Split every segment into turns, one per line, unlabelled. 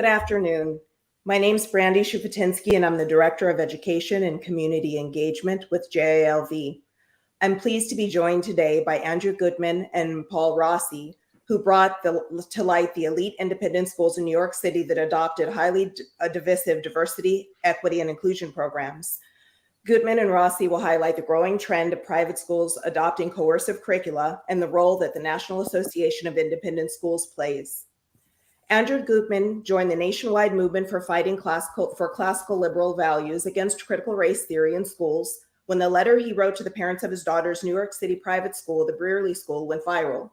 Good afternoon. My name's Brandy Shufatinsky, and I'm the Director of Education and Community Engagement with JILV. I'm pleased to be joined today by Andrew Gutmann and Paul Rossi, who brought to light the elite independent schools in New York City that adopted highly divisive diversity, equity, and inclusion programs. Gutmann and Rossi will highlight the growing trend of private schools adopting coercive curricula and the role that the National Association of Independent Schools plays. Andrew Gutmann joined the nationwide movement for fighting classical liberal values against critical race theory in schools when the letter he wrote to the parents of his daughter's New York City private school, the Brearley School, went viral.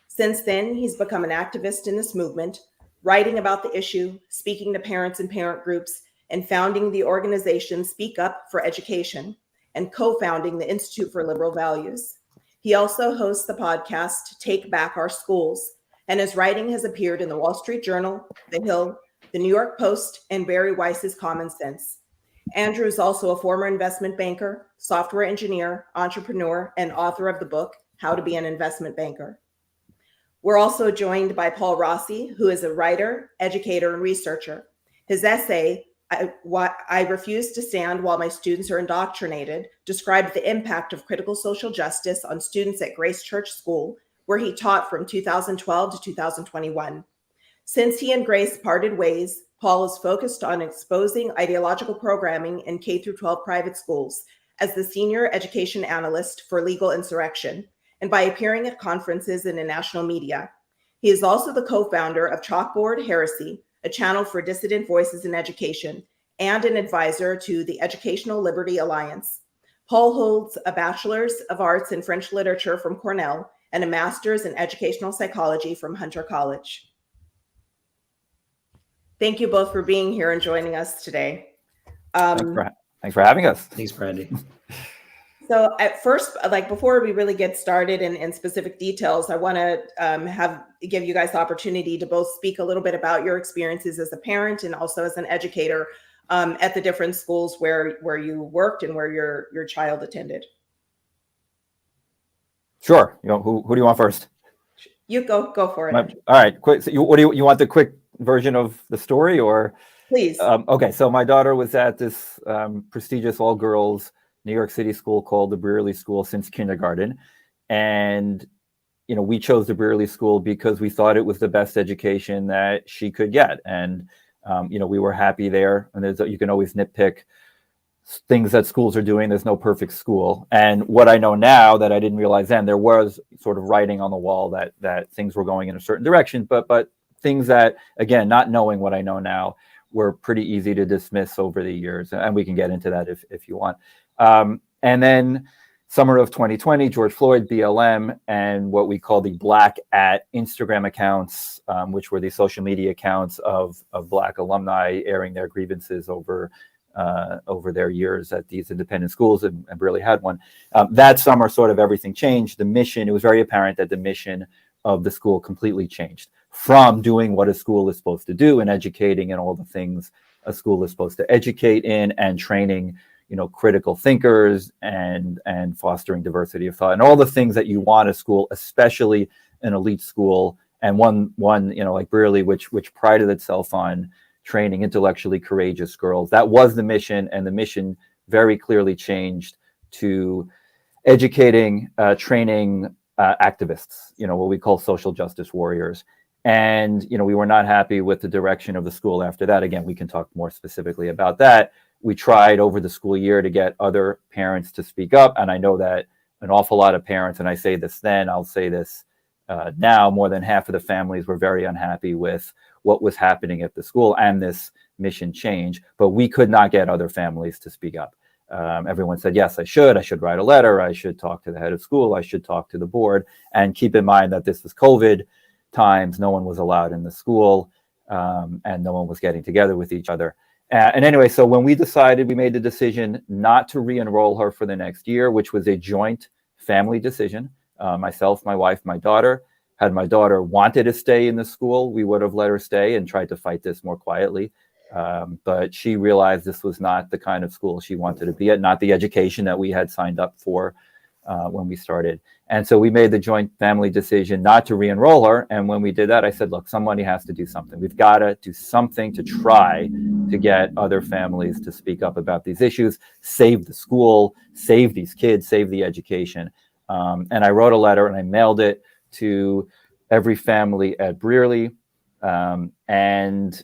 Since then, he's become an activist in this movement, writing about the issue, speaking to parents and parent groups, and founding the organization Speak Up for Education, and co-founding the Institute for Liberal Values. He also hosts the podcast Take Back Our Schools, and his writing has appeared in the Wall Street Journal, The Hill, the New York Post, and Barry Weiss's Common Sense. Andrew is also a former investment banker, software engineer, entrepreneur, and author of the book, How to Be an Investment Banker. We're also joined by Paul Rossi, who is a writer, educator, and researcher. His essay, I Refuse to Stand While My Students Are Indoctrinated, described the impact of critical social justice on students at Grace Church School, where he taught from 2012 to 2021. Since he and Grace parted ways, Paul is focused on exposing ideological programming in K-12 private schools as the senior education analyst for Legal Insurrection, and by appearing at conferences and in national media. He is also the co-founder of Chalkboard Heresy, a channel for dissident voices in education, and an advisor to the Educational Liberty Alliance. Paul holds a Bachelor's of Arts in French Literature from Cornell and a Master's in Educational Psychology from Hunter College. Thank you both for being here and joining us today.
Thanks for having us.
Thanks, Brandy.
So at first, before we really get started in specific details, I want to give you guys the opportunity to both speak a little bit about your experiences as a parent and also as an educator at the different schools where you worked and where your child attended.
Sure. Who do you want first?
You go for it.
All right. Quick. So you want the quick version of the story, or?
Please.
Okay. So my daughter was at this prestigious all-girls New York City school called the Brearley School since kindergarten, and we chose the Brearley School because we thought it was the best education that she could get, and we were happy there. And you can always nitpick things that schools are doing. There's no perfect school. And what I know now that I didn't realize then, there was sort of writing on the wall that things were going in a certain direction, but things that, again, not knowing what I know now, were pretty easy to dismiss over the years. And we can get into that if you want. And then summer of 2020, George Floyd, BLM, and what we call the Black at Instagram accounts, which were the social media accounts of Black alumni airing their grievances over their years at these independent schools, and really had one. That summer, sort of everything changed. The mission, it was very apparent that the mission of the school completely changed from doing what a school is supposed to do and educating and all the things a school is supposed to educate in, and training, critical thinkers and fostering diversity of thought and all the things that you want a school, especially an elite school, and one like Brearley, which prided itself on training intellectually courageous girls. That was the mission, and the mission very clearly changed to educating, training activists, what we call social justice warriors. And, we were not happy with the direction of the school after that. Again, we can talk more specifically about that. We tried over the school year to get other parents to speak up. And I know that an awful lot of parents, and I say this then, I'll say this now, more than half of the families were very unhappy with what was happening at the school and this mission change, but we could not get other families to speak up. Everyone said, yes, I should write a letter. I should talk to the head of school. I should talk to the board. And keep in mind that this was COVID times. No one was allowed in the school, and no one was getting together with each other. And anyway, so when we made the decision not to re-enroll her for the next year, which was a joint family decision, myself, my wife, my daughter. Had my daughter wanted to stay in the school, we would have let her stay and tried to fight this more quietly. But she realized this was not the kind of school she wanted to be at, not the education that we had signed up for when we started. And so we made the joint family decision not to re-enroll her. And when we did that, I said, look, somebody has to do something. We've got to do something to try to get other families to speak up about these issues, save the school, save these kids, save the education. And I wrote a letter and I mailed it to every family at Brearley, and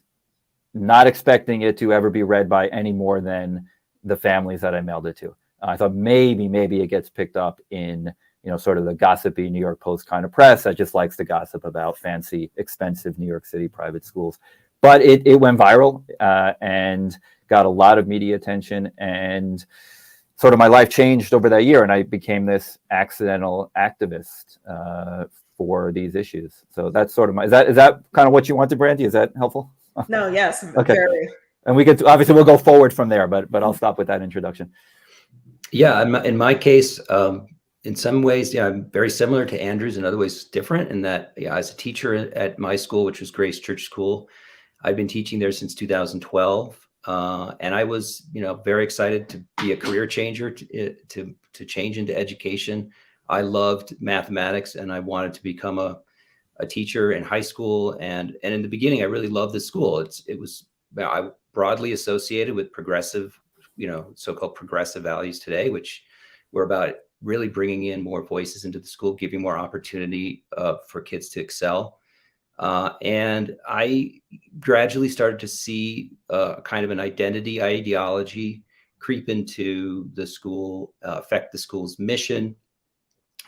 not expecting it to ever be read by any more than the families that I mailed it to. I thought maybe it gets picked up in, sort of the gossipy New York Post kind of press that just likes to gossip about fancy, expensive New York City private schools. But it went viral and got a lot of media attention, and sort of my life changed over that year, and I became this accidental activist for these issues. So that's sort of is that kind of what you wanted, Brandy? Is that helpful?
No, yes,
Okay.
very.
And we could obviously we'll go forward from there, but I'll stop with that introduction.
Yeah, in my case, in some ways, yeah, I'm very similar to Andrew's. In other ways, different in that, yeah, as a teacher at my school, which was Grace Church School, I've been teaching there since 2012, and I was, very excited to be a career changer, to change into education. I loved mathematics, and I wanted to become a teacher in high school. And in the beginning, I really loved the school. It was broadly associated with progressive, so-called progressive values today, which were about really bringing in more voices into the school, giving more opportunity for kids to excel. And I gradually started to see kind of an identity ideology creep into the school, affect the school's mission.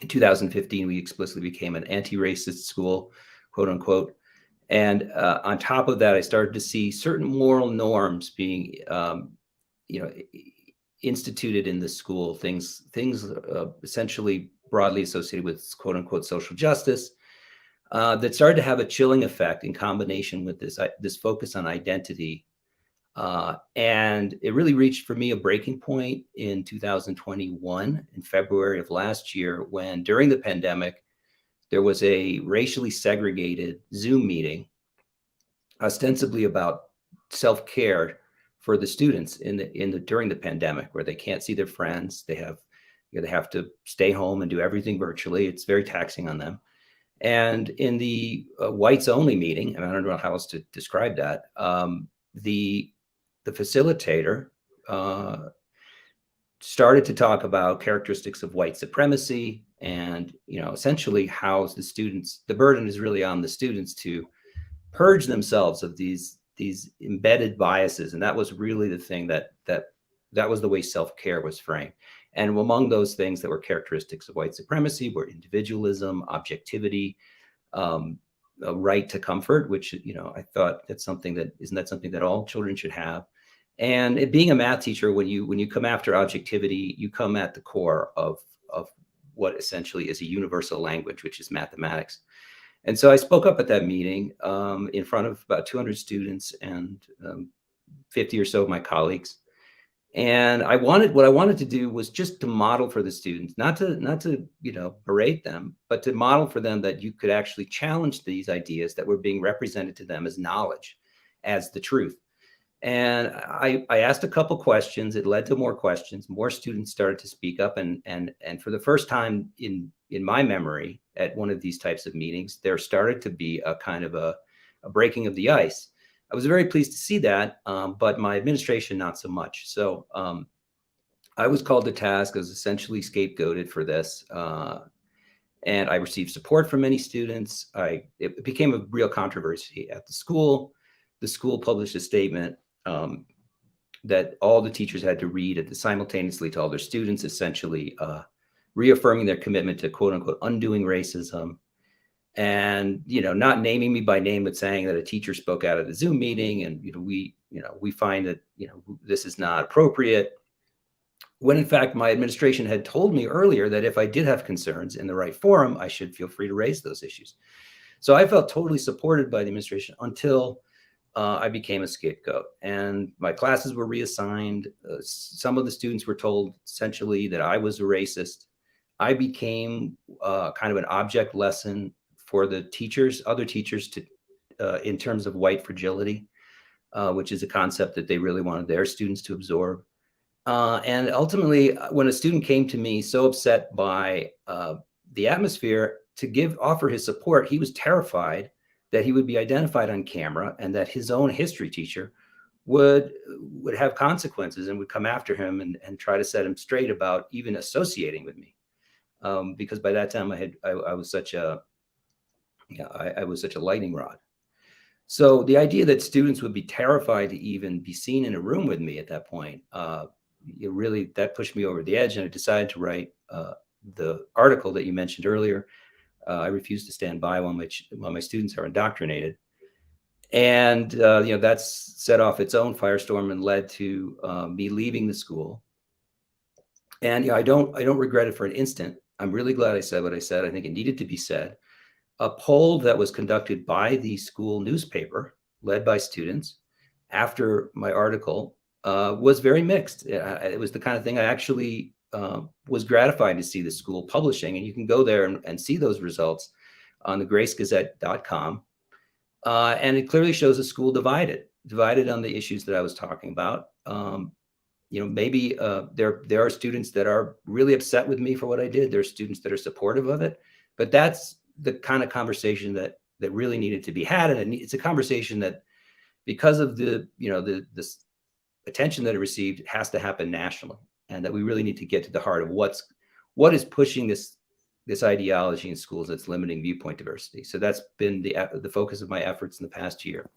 In 2015, we explicitly became an anti-racist school, quote unquote. And on top of that, I started to see certain moral norms being, instituted in the school, things essentially broadly associated with quote unquote social justice, that started to have a chilling effect in combination with this focus on identity. And it really reached for me a breaking point in 2021, in February of last year, when during the pandemic, there was a racially segregated Zoom meeting, ostensibly about self-care for the students during the pandemic, where they can't see their friends. They have to stay home and do everything virtually. It's very taxing on them. And in the whites only meeting, and I don't know how else to describe that, the facilitator started to talk about characteristics of white supremacy, and essentially how the burden is really on the students to purge themselves of these embedded biases. And that was really the thing that was the way self-care was framed. And among those things that were characteristics of white supremacy were individualism, objectivity, a right to comfort, which, I thought isn't that something that all children should have? And being a math teacher, when you come after objectivity, you come at the core of what essentially is a universal language, which is mathematics. And so I spoke up at that meeting in front of about 200 students and 50 or so of my colleagues. And what I wanted to do was just to model for the students, not to berate them, but to model for them that you could actually challenge these ideas that were being represented to them as knowledge, as the truth. And I asked a couple questions. It led to more questions. More students started to speak up, and for the first time in my memory at one of these types of meetings, there started to be a kind of a breaking of the ice. I was very pleased to see that, but my administration not so much. So I was called to task. I was essentially scapegoated for this, and I received support from many students. It became a real controversy at the school. The school published a statement that all the teachers had to read simultaneously to all their students, essentially reaffirming their commitment to quote unquote undoing racism, and not naming me by name, but saying that a teacher spoke out at the Zoom meeting, and we find that this is not appropriate. When in fact my administration had told me earlier that if I did have concerns in the right forum, I should feel free to raise those issues. So I felt totally supported by the administration until I became a scapegoat, and my classes were reassigned. Some of the students were told essentially that I was a racist. I became kind of an object lesson for the other teachers in terms of white fragility, which is a concept that they really wanted their students to absorb. And ultimately, when a student came to me so upset by the atmosphere to offer his support, he was terrified that he would be identified on camera and that his own history teacher would have consequences and would come after him and try to set him straight about even associating with me. Because by that time I was such a I was such a lightning rod. So the idea that students would be terrified to even be seen in a room with me at that point, that pushed me over the edge, and I decided to write the article that you mentioned earlier. I refuse to stand by while my students are indoctrinated, and that's set off its own firestorm and led to me leaving the school. And I don't regret it for an instant. I'm really glad I said what I said. I think it needed to be said. A poll that was conducted by the school newspaper, led by students, after my article was very mixed. It was the kind of thing I actually was gratified to see the school publishing. And you can go there and see those results on the gracegazette.com. And it clearly shows a school divided on the issues that I was talking about. Maybe there are students that are really upset with me for what I did. There are students that are supportive of it, but that's the kind of conversation that really needed to be had. And it's a conversation that, because of the attention that it received, it has to happen nationally, and that we really need to get to the heart of what is pushing this ideology in schools that's limiting viewpoint diversity. So that's been the focus of my efforts in the past year.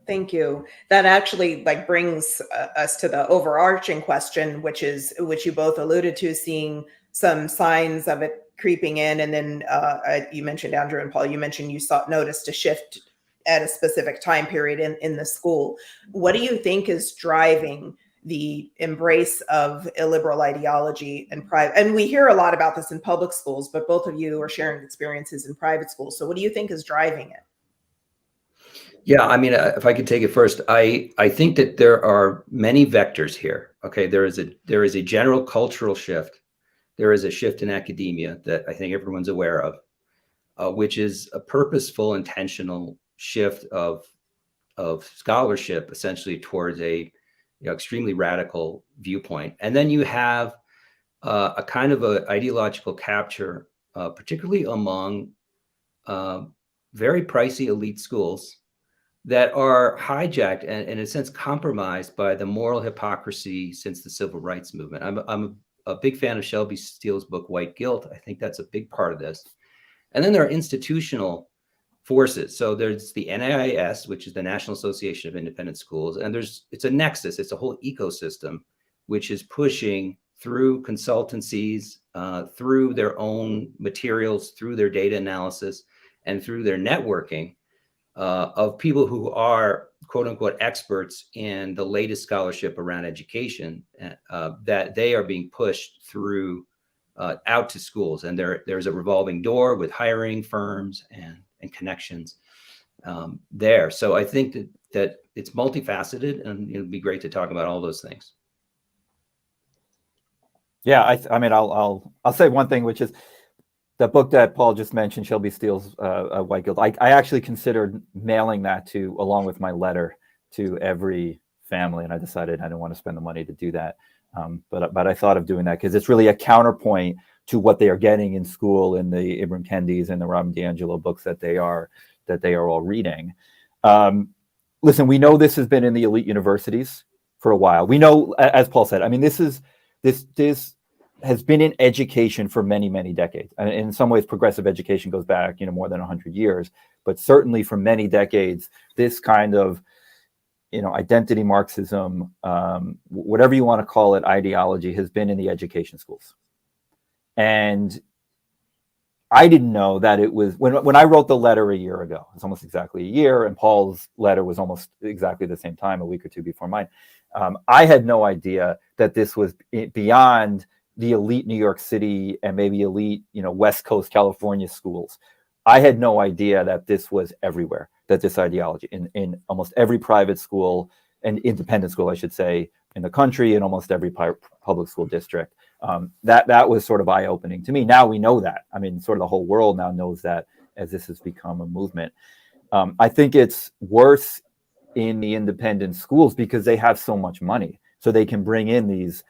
Thank you. That actually brings us to the overarching question, which you both alluded to, seeing some signs of it creeping in. And then you mentioned, Andrew and Paul, you mentioned you noticed a shift at a specific time period in the school. What do you think is driving the embrace of illiberal ideology in private? And we hear a lot about this in public schools, but both of you are sharing experiences in private schools. So what do you think is driving it?
Yeah, I mean, if I could take it first, I think that there are many vectors here. Okay, there is a general cultural shift. There is a shift in academia that I think everyone's aware of, which is a purposeful, intentional shift of scholarship, essentially towards a extremely radical viewpoint. And then you have a kind of a ideological capture, particularly among very pricey elite schools, that are hijacked and in a sense compromised by the moral hypocrisy since the civil rights movement. I'm a big fan of Shelby Steele's book, White Guilt. I think that's a big part of this. And then there are institutional forces. So there's the NAIS, which is the National Association of Independent Schools. And it's a nexus, it's a whole ecosystem, which is pushing through consultancies, through their own materials, through their data analysis, and through their networking, of people who are quote unquote experts in the latest scholarship around education, that they are being pushed through out to schools. And there's a revolving door with hiring firms and connections there. So I think that it's multifaceted, and it'd be great to talk about all those things.
Yeah, I mean, I'll say one thing, which is the book that Paul just mentioned, Shelby Steele's White Guilt. I actually considered mailing that along with my letter to every family, and I decided I didn't want to spend the money to do that. But I thought of doing that because it's really a counterpoint to what they are getting in school in the Ibram Kendis and the Robin DiAngelo books that they are all reading. Listen, we know this has been in the elite universities for a while. We know, as Paul said, I mean, this has been in education for many, many decades. And in some ways, progressive education goes back, more than 100 years. But certainly for many decades, this kind of, identity Marxism, whatever you want to call it, ideology has been in the education schools. And I didn't know that it was, when I wrote the letter a year ago, it's almost exactly a year, and Paul's letter was almost exactly the same time, a week or two before mine. I had no idea that this was beyond the elite New York City and maybe elite, West Coast California schools. I had no idea that this was everywhere, that this ideology in almost every private school and independent school, I should say, in the country, in almost every public school district. That was sort of eye-opening to me. Now we know that. I mean, sort of the whole world now knows that as this has become a movement. I think it's worse in the independent schools because they have so much money. so they can bring in these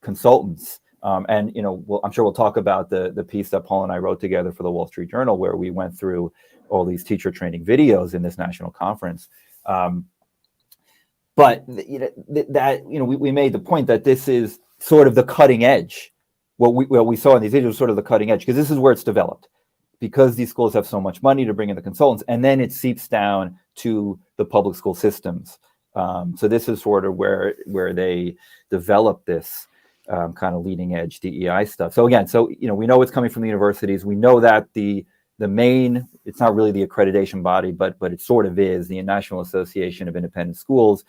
consultants. And I'm sure we'll talk about the piece that Paul and I wrote together for the Wall Street Journal, where we went through all these teacher training videos in this national conference. But we made the point that this is sort of the cutting edge. What we saw in these videos was sort of the cutting edge, because this is where it's developed, because these schools have so much money to bring in the consultants, and then it seeps down to the public school systems. So this is sort of where they develop this kind of leading edge DEI stuff. So again, we know it's coming from the universities. We know that the main, it's not really the accreditation body, but it sort of is, the National Association of Independent Schools,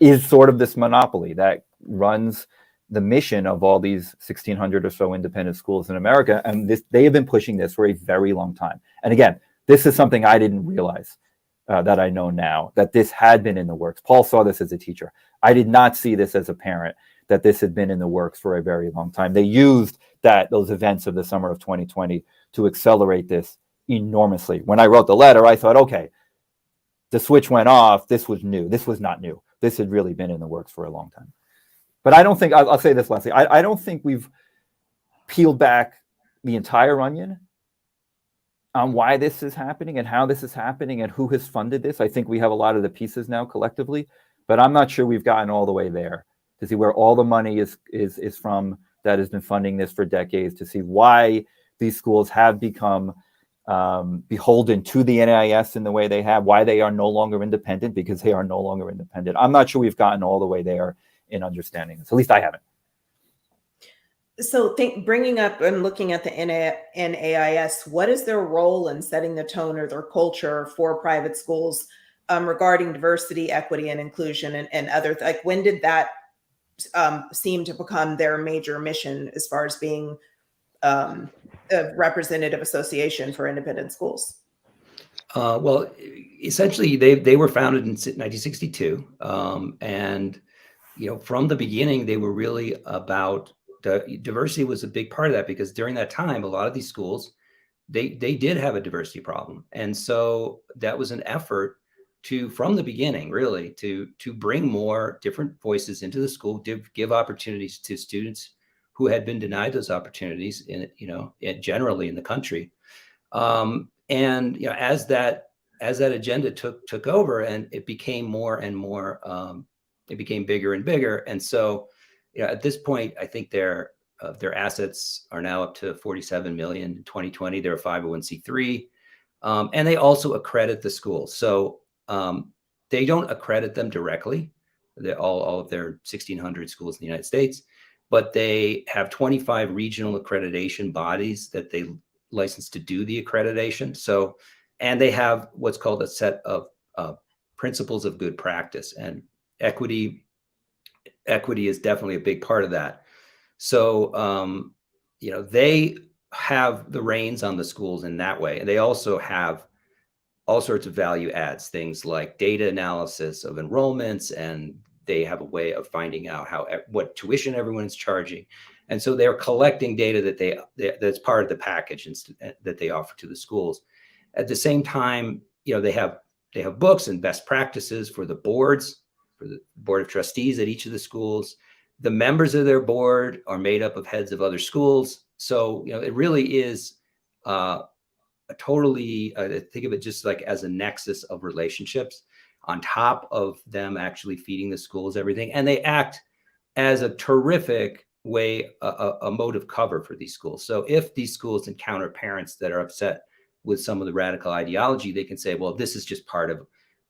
is sort of this monopoly that runs the mission of all these 1,600 or so independent schools in America. And they have been pushing this for a very long time. And again, this is something I didn't realize that I know now, that this had been in the works. Paul saw this as a teacher. I did not see this as a parent, that this had been in the works for a very long time. They used those events of the summer of 2020 to accelerate this enormously. When I wrote the letter, I thought, okay, the switch went off. This was new. This was not new. This had really been in the works for a long time. But I don't think, I'll say this lastly, I don't think we've peeled back the entire onion on why this is happening and how this is happening and who has funded this. I think we have a lot of the pieces now collectively, but I'm not sure we've gotten all the way there to see where all the money is from that has been funding this for decades, to see why these schools have become beholden to the NAIS in the way they have, why they are no longer independent, because they are no longer independent. I'm not sure we've gotten all the way there in understanding this. At least I haven't.
So bringing up and looking at the NAIS, what is their role in setting the tone or their culture for private schools regarding diversity, equity, and inclusion and other, like, when did that seem to become their major mission as far as being a representative association for independent schools?
Well, essentially, they were founded in 1962, and from the beginning, they were really about diversity. Was a big part of that, because during that time, a lot of these schools they did have a diversity problem, and so that was an effort from the beginning, really, to bring more different voices into the school, give opportunities to students who had been denied those opportunities generally in the country. And as that agenda took over, and it became more and more, it became bigger and bigger. And so, at this point, I think their assets are now up to 47 million in 2020. They're a 501c3, and they also accredit the schools. So they don't accredit them directly, all of their 1,600 schools in the United States, but they have 25 regional accreditation bodies that they license to do the accreditation. So, and they have what's called a set of principles of good practice, and equity is definitely a big part of that. So, they have the reins on the schools in that way. And they also have all sorts of value adds, things like data analysis of enrollments, and they have a way of finding out what tuition everyone is charging. And so they're collecting data that's part of the package that they offer to the schools. At the same time, they have books and best practices for the boards, for the board of trustees at each of the schools. The members of their board are made up of heads of other schools. So, it really is totally, think of it just like as a nexus of relationships on top of them actually feeding the schools everything. And they act as a terrific way, a mode of cover for these schools. So if these schools encounter parents that are upset with some of the radical ideology, they can say, well, this is just part of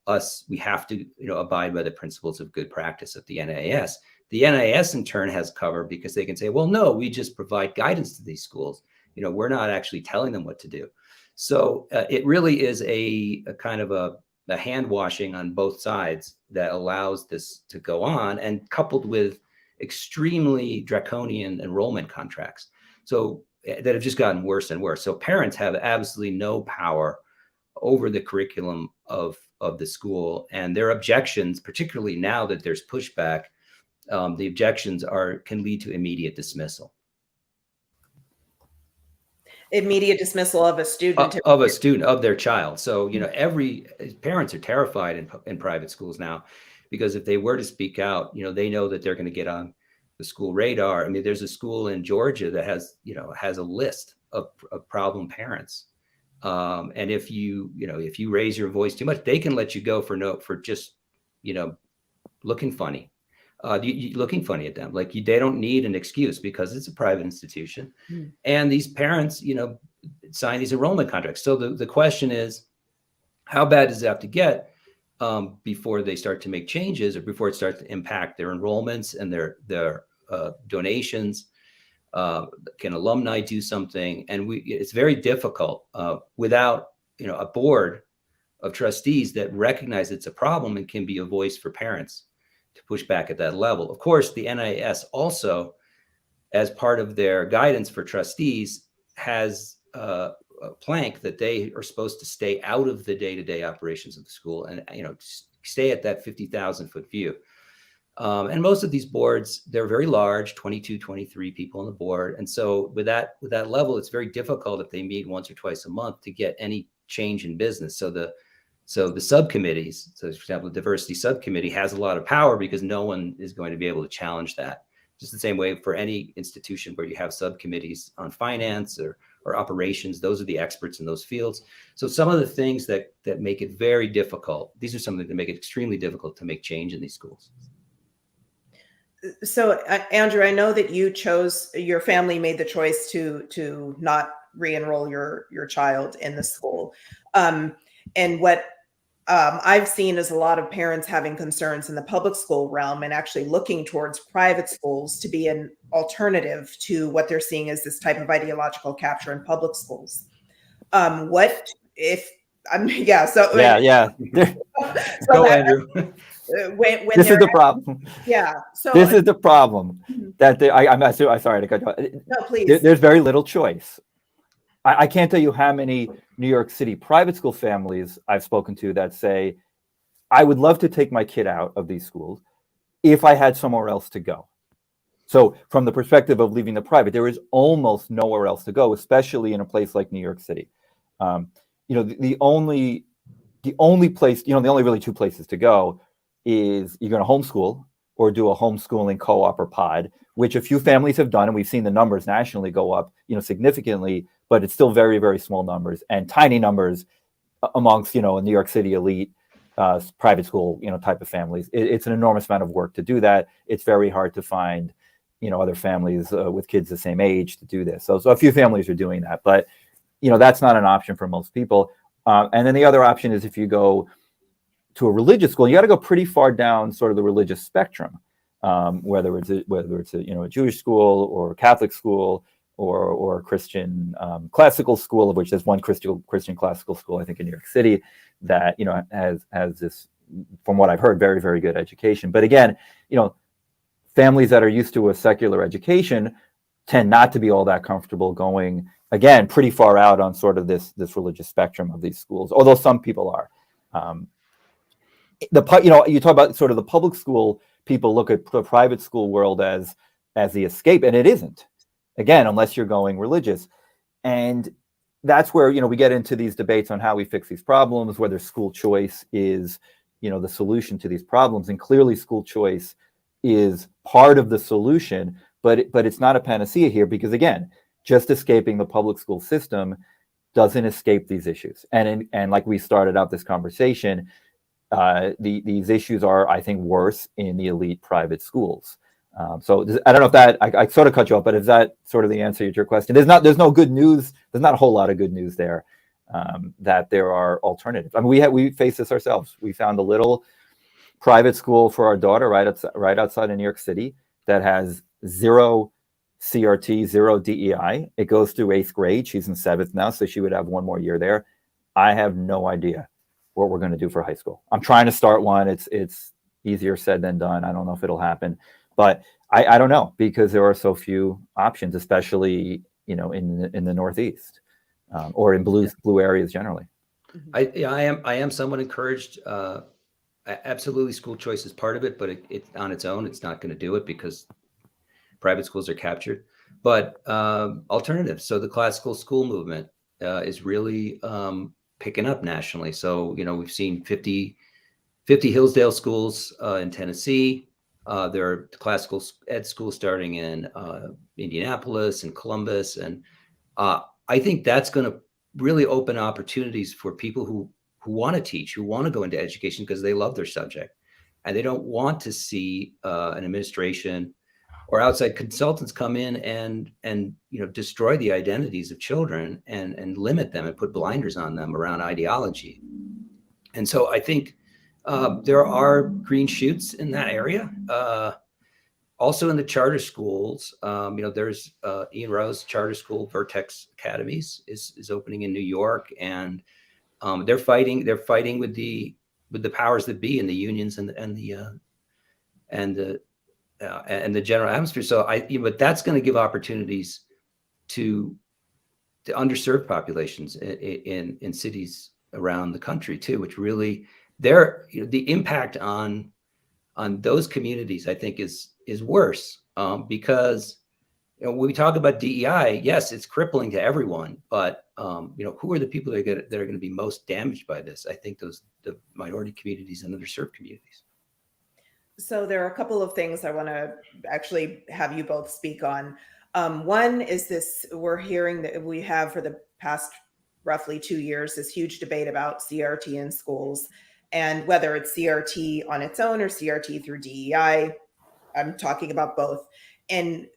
us. We have to, abide by the principles of good practice of the NAIS. The NAIS in turn has cover, because they can say, well, no, we just provide guidance to these schools. We're not actually telling them what to do. So it really is a kind of a hand washing on both sides that allows this to go on, and coupled with extremely draconian enrollment contracts, so that have just gotten worse and worse. So parents have absolutely no power over the curriculum of the school, and their objections, particularly now that there's pushback, the objections can lead to immediate dismissal.
Immediate dismissal of a student
of their child. So, every parents are terrified in private schools now, because if they were to speak out, they know that they're going to get on the school radar. I mean, there's a school in Georgia that has a list of problem parents. And if you raise your voice too much, they can let you go for just, looking funny. Looking funny at them. Like they don't need an excuse because it's a private institution.
Mm.
And these parents, sign these enrollment contracts. So the question is, how bad does it have to get before they start to make changes, or before it starts to impact their enrollments and their donations? Can alumni do something? And it's very difficult without a board of trustees that recognize it's a problem and can be a voice for parents to push back at that level. Of course, the NIS also, as part of their guidance for trustees, has a plank that they are supposed to stay out of the day-to-day operations of the school and stay at that 50,000-foot view. And most of these boards, they're very large, 22, 23 people on the board. And so with that level, it's very difficult if they meet once or twice a month to get any change in business. So the subcommittees, so for example, the diversity subcommittee has a lot of power because no one is going to be able to challenge that. Just the same way for any institution where you have subcommittees on finance or operations, those are the experts in those fields. So some of the things that make it very difficult, these are some that make it extremely difficult to make change in these schools.
So, Andrew, I know that your family made the choice to not re-enroll your child in the school. And what I've seen is a lot of parents having concerns in the public school realm and actually looking towards private schools to be an alternative to what they're seeing as this type of ideological capture in public schools. What if yeah. So
yeah.
So
Go, Andrew.
When
This is the problem.
Yeah. So
This is the problem
Mhm.
that I'm sorry to cut you off.
No, please.
There's very little choice. I can't tell you how many New York City private school families I've spoken to that say, I would love to take my kid out of these schools if I had somewhere else to go. So from the perspective of leaving the private, there is almost nowhere else to go, especially in a place like New York City. The only place, the only really two places to go is you're going to homeschool or do a homeschooling co-op or pod, which a few families have done, and we've seen the numbers nationally go up, significantly, but it's still very, very small numbers and tiny numbers amongst, a New York City elite private school, type of families. It's an enormous amount of work to do that. It's very hard to find, other families with kids the same age to do this. So a few families are doing that, but that's not an option for most people. And then the other option is if you go to a religious school, you got to go pretty far down sort of the religious spectrum, whether it's a Jewish school or a Catholic school or a Christian classical school, of which there's one Christian classical school, I think, in New York City that has this, from what I've heard, very, very good education. But again, families that are used to a secular education tend not to be all that comfortable going, again, pretty far out on sort of this religious spectrum of these schools, although some people are. You talk about sort of the public school, people look at the private school world as the escape, and it isn't, again, unless you're going religious. And that's where, we get into these debates on how we fix these problems, whether school choice is, the solution to these problems. And clearly school choice is part of the solution, but it's not a panacea here, because again, just escaping the public school system doesn't escape these issues. And like we started out this conversation, these issues are, I think, worse in the elite private schools. So I don't know if that, I sort of cut you off, but is that sort of the answer to your question? There's no good news. There's not a whole lot of good news there, that there are alternatives. I mean, we face this ourselves. We found a little private school for our daughter right outside of New York City that has 0 CRT, 0 DEI. It goes through 8th grade. She's in 7th now, so she would have one more year there. I have no idea what we're going to do for high school. I'm trying to start one. It's easier said than done. I don't know if it'll happen, but I don't know, because there are so few options, especially in the Northeast or in blue areas generally.
I am somewhat encouraged. Absolutely, school choice is part of it, but it on its own, it's not going to do it because private schools are captured. But alternatives. So the classical school movement is really picking up nationally. So we've seen 50 50 Hillsdale schools in Tennessee. There are classical ed schools starting in Indianapolis and Columbus. And I think that's going to really open opportunities for people who want to teach, who want to go into education because they love their subject. And they don't want to see an administration or outside consultants come in and destroy the identities of children and limit them and put blinders on them around ideology. And so I think there are green shoots in that area. Also in the charter schools, there's Ian Rose Charter School, Vertex Academies is opening in New York, and they're fighting with the powers that be in the unions and the general atmosphere. So but that's going to give opportunities to underserved populations in cities around the country too, which really the impact on those communities, I think, is worse because when we talk about DEI, yes, it's crippling to everyone, but who are the people that are going to be most damaged by this? I think the minority communities and underserved communities.
So there are a couple of things I want to actually have you both speak on. One is this: we're hearing that we have for the past roughly 2 years this huge debate about CRT in schools, and whether it's CRT on its own or CRT through DEI. I'm talking about both. And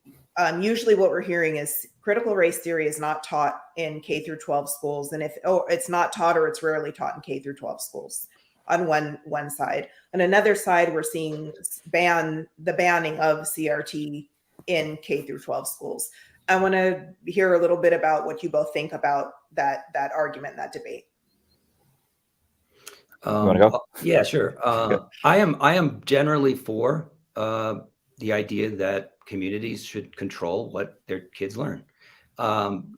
usually what we're hearing is critical race theory is not taught in K through 12 schools. And if it's not taught, or it's rarely taught in K through 12 schools on one side. On another side, we're seeing the banning of CRT in K through 12 schools. I want to hear a little bit about what you both think about that argument, that debate.
You want to go?
Yeah, sure. I am generally for the idea that communities should control what their kids learn.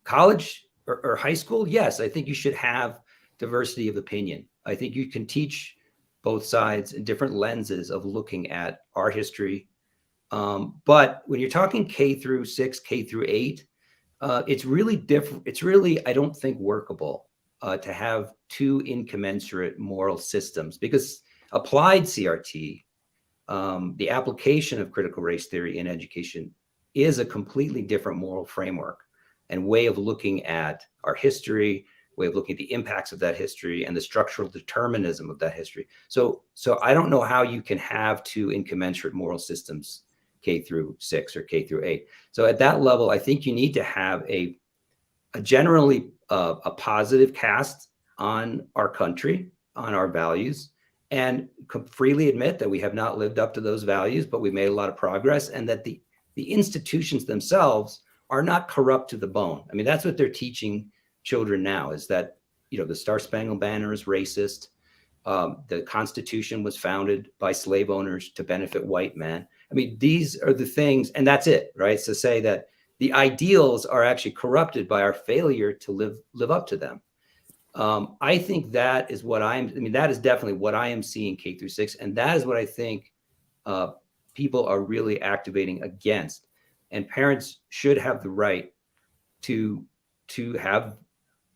College or high school, yes, I think you should have diversity of opinion. I think you can teach both sides and different lenses of looking at our history. But when you're talking K through 6, K through 8, it's really different. It's really, I don't think, workable to have two incommensurate moral systems, because applied CRT, the application of critical race theory in education, is a completely different moral framework and way of looking at our history, way of looking at the impacts of that history and the structural determinism of that history. So I don't know how you can have two incommensurate moral systems, K through 6 or K through 8. So at that level, I think you need to have a generally a positive cast on our country, on our values, and freely admit that we have not lived up to those values, but we've made a lot of progress, and that the institutions themselves are not corrupt to the bone. I mean, that's what they're teaching children now, is that, the Star Spangled Banner is racist. The Constitution was founded by slave owners to benefit white men. I mean, these are the things, and that's it, right? So say that the ideals are actually corrupted by our failure to live up to them. I think that is that is definitely what I am seeing K through 6. And that is what I think people are really activating against. And parents should have the right to have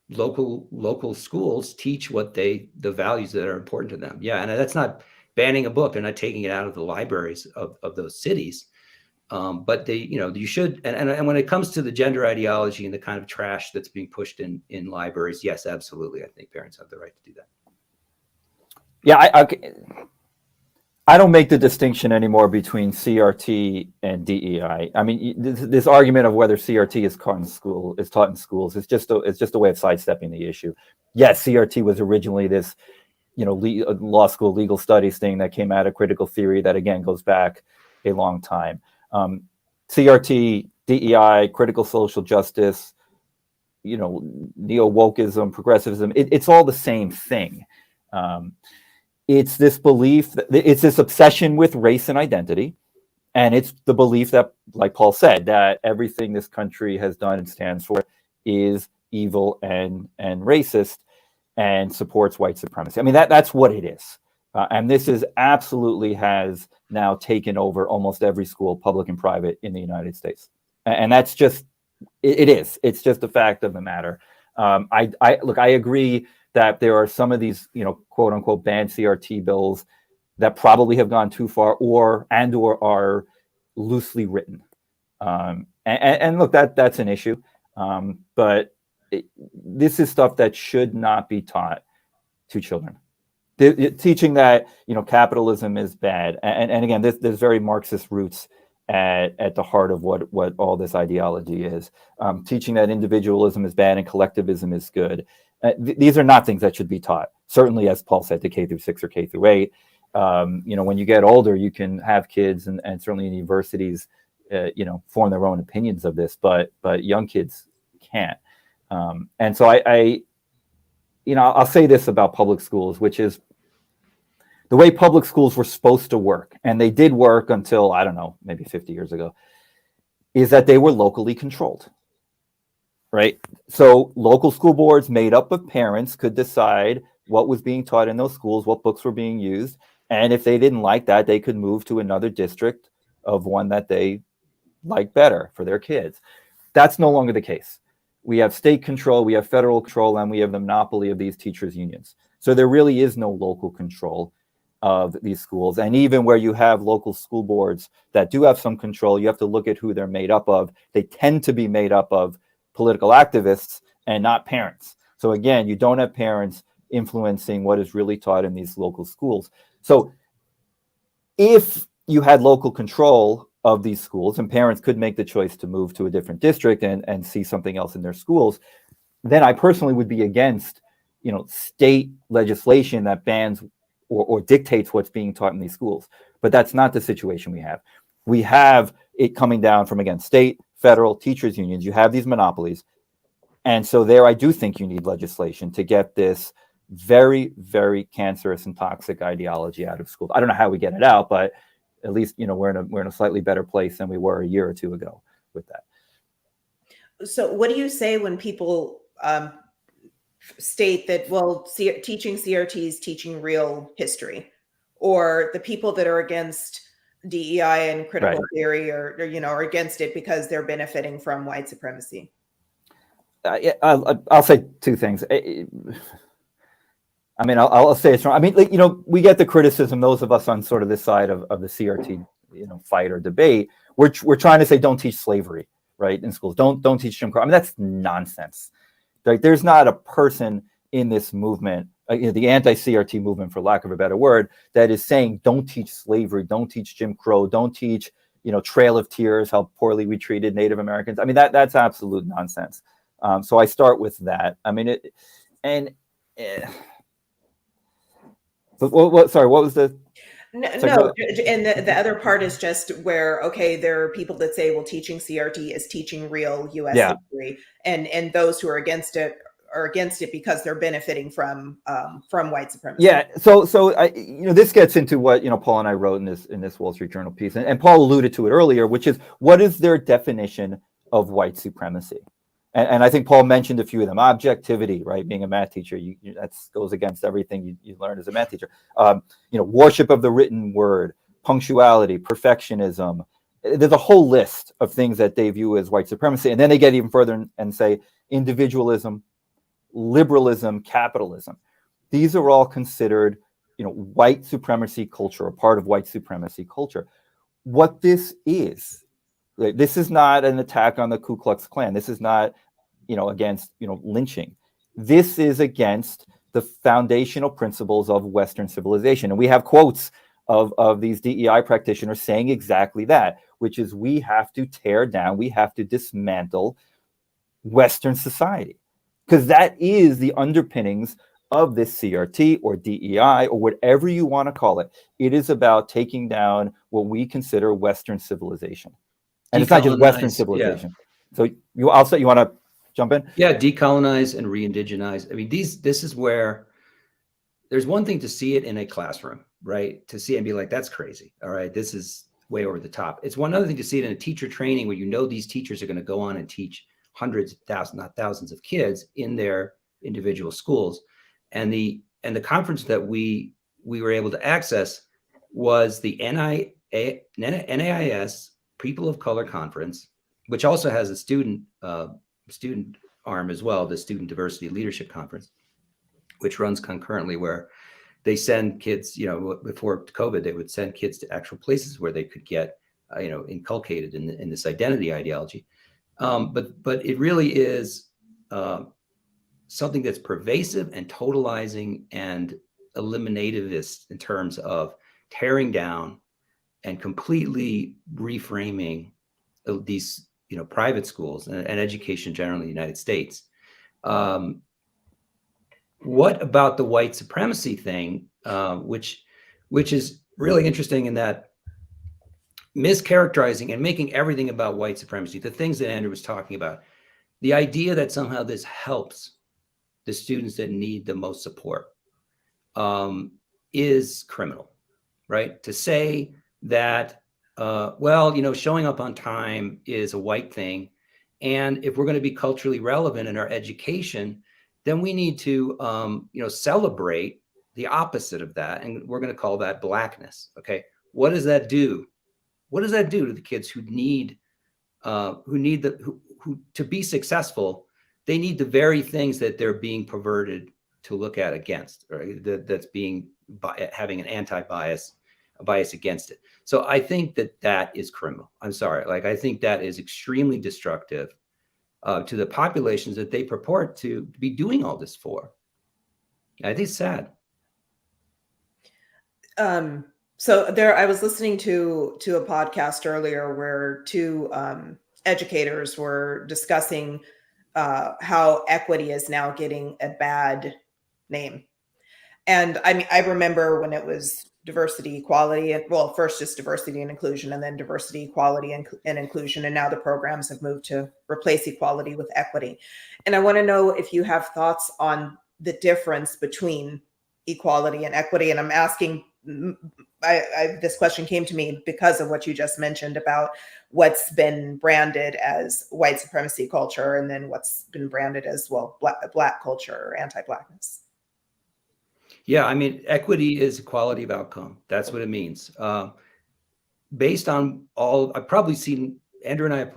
local schools teach what the values that are important to them. Yeah. And that's not banning a book. They're not taking it out of the libraries of those cities. But you should, and when it comes to the gender ideology and the kind of trash that's being pushed in libraries, yes, absolutely. I think parents have the right to do that.
Yeah, I don't make the distinction anymore between CRT and DEI. I mean, this argument of whether CRT is taught in schools is just a way of sidestepping the issue. Yes, CRT was originally this, law school legal studies thing that came out of critical theory that, again, goes back a long time. CRT, DEI, critical social justice, neo-wokeism, progressivism, it's all the same thing. It's this belief, it's this obsession with race and identity. And it's the belief that, like Paul said, that everything this country has done and stands for is evil and racist and supports white supremacy. I mean, that's what it is. And this absolutely has now taken over almost every school, public and private, in the United States. And that's just, it is. It's just a fact of the matter. I agree that there are some of these, quote unquote, banned CRT bills that probably have gone too far or are loosely written. And look, that's an issue. But this is stuff that should not be taught to children. Teaching that, capitalism is bad. And again, there's very Marxist roots at the heart of what all this ideology is. Teaching that individualism is bad and collectivism is good. These are not things that should be taught. Certainly, as Paul said, to K through 6 or K through 8. When you get older, you can have kids and certainly in universities, form their own opinions of this, but young kids can't. And so I'll say this about public schools, which is the way public schools were supposed to work, and they did work until, I don't know, maybe 50 years ago, is that they were locally controlled, right? So local school boards made up of parents could decide what was being taught in those schools, what books were being used, and if they didn't like that, they could move to another district of one that they liked better for their kids. That's no longer the case. We have state control, we have federal control, and we have the monopoly of these teachers' unions. So there really is no local control of these schools. And even where you have local school boards that do have some control, you have to look at who they're made up of. They tend to be made up of political activists and not parents. So again, you don't have parents influencing what is really taught in these local schools. So if you had local control of these schools and parents could make the choice to move to a different district and see something else in their schools, then I personally would be against, state legislation that bans or dictates what's being taught in these schools. But that's not the situation we have. We have it coming down from, again, state, federal, teachers' unions. You have these monopolies. And so there, I do think you need legislation to get this very, very cancerous and toxic ideology out of schools. I don't know how we get it out, but at least, we're in a slightly better place than we were a year or two ago with that.
So what do you say when people state that, well, teaching CRT is teaching real history, or the people that are against DEI and critical theory are against it because they're benefiting from white supremacy?
I'll say two things. I'll say it's wrong. We get the criticism, those of us on sort of this side of the CRT, fight or debate. We're trying to say don't teach slavery, right, in schools. Don't teach Jim Crow. That's nonsense. Like, there's not a person in this movement, the anti-CRT movement, for lack of a better word, that is saying don't teach slavery, don't teach Jim Crow, don't teach, Trail of Tears, how poorly we treated Native Americans. That's absolute nonsense. So I start with that. But what was the?
No, and the other part is just where, okay, there are people that say, well, teaching CRT is teaching real U.S. history, and those who are against it because they're benefiting from white supremacy.
Yeah. So this gets into what Paul and I wrote in this Wall Street Journal piece, and Paul alluded to it earlier, which is, what is their definition of white supremacy? And I think Paul mentioned a few of them. Objectivity, right? Being a math teacher, that goes against everything you learn as a math teacher. Worship of the written word, punctuality, perfectionism. There's a whole list of things that they view as white supremacy. And then they get even further and say individualism, liberalism, capitalism. These are all considered, white supremacy culture, a part of white supremacy culture. What this is not an attack on the Ku Klux Klan. This is not, against, lynching. This is against the foundational principles of Western civilization. And we have quotes of these DEI practitioners saying exactly that, which is, we have to tear down, we have to dismantle Western society, because that is the underpinnings of this CRT or DEI or whatever you want to call it. It is about taking down what we consider Western civilization. And it's not just Western civilization. Yeah. So you want to jump in?
Yeah, decolonize and re-indigenize. This is where there's one thing to see it in a classroom, right? To see it and be like, that's crazy. All right, this is way over the top. It's one other thing to see it in a teacher training where these teachers are going to go on and teach hundreds of thousands, not thousands of kids in their individual schools. And the conference that we were able to access was the NAIS People of Color Conference, which also has a student arm as well, the Student Diversity Leadership Conference, which runs concurrently, where they send kids, before COVID, they would send kids to actual places where they could get, inculcated in this identity ideology. But it really is something that's pervasive and totalizing and eliminativist in terms of tearing down and completely reframing these, private schools and education generally in the United States. What about the white supremacy thing, which is really interesting in that mischaracterizing and making everything about white supremacy, the things that Andrew was talking about, the idea that somehow this helps the students that need the most support, is criminal, right? To say that, showing up on time is a white thing. And if we're going to be culturally relevant in our education, then we need to, celebrate the opposite of that. And we're going to call that blackness. Okay. What does that do? What does that do to the kids who to be successful? They need the very things that they're being perverted to look at against, right? That's having an a bias against it. So I think that is criminal. I'm sorry. I think that is extremely destructive to the populations that they purport to be doing all this for. I think it's sad.
So I was listening to a podcast earlier where two educators were discussing how equity is now getting a bad name. And I remember when it was diversity, equality, and first just diversity and inclusion, and then diversity, equality, and inclusion. And now the programs have moved to replace equality with equity. And I want to know if you have thoughts on the difference between equality and equity. And I'm asking, this question came to me because of what you just mentioned about what's been branded as white supremacy culture, and then what's been branded as, black culture or anti-blackness.
Yeah, equity is equality of outcome. That's what it means. Based on I've probably seen, Andrew and I have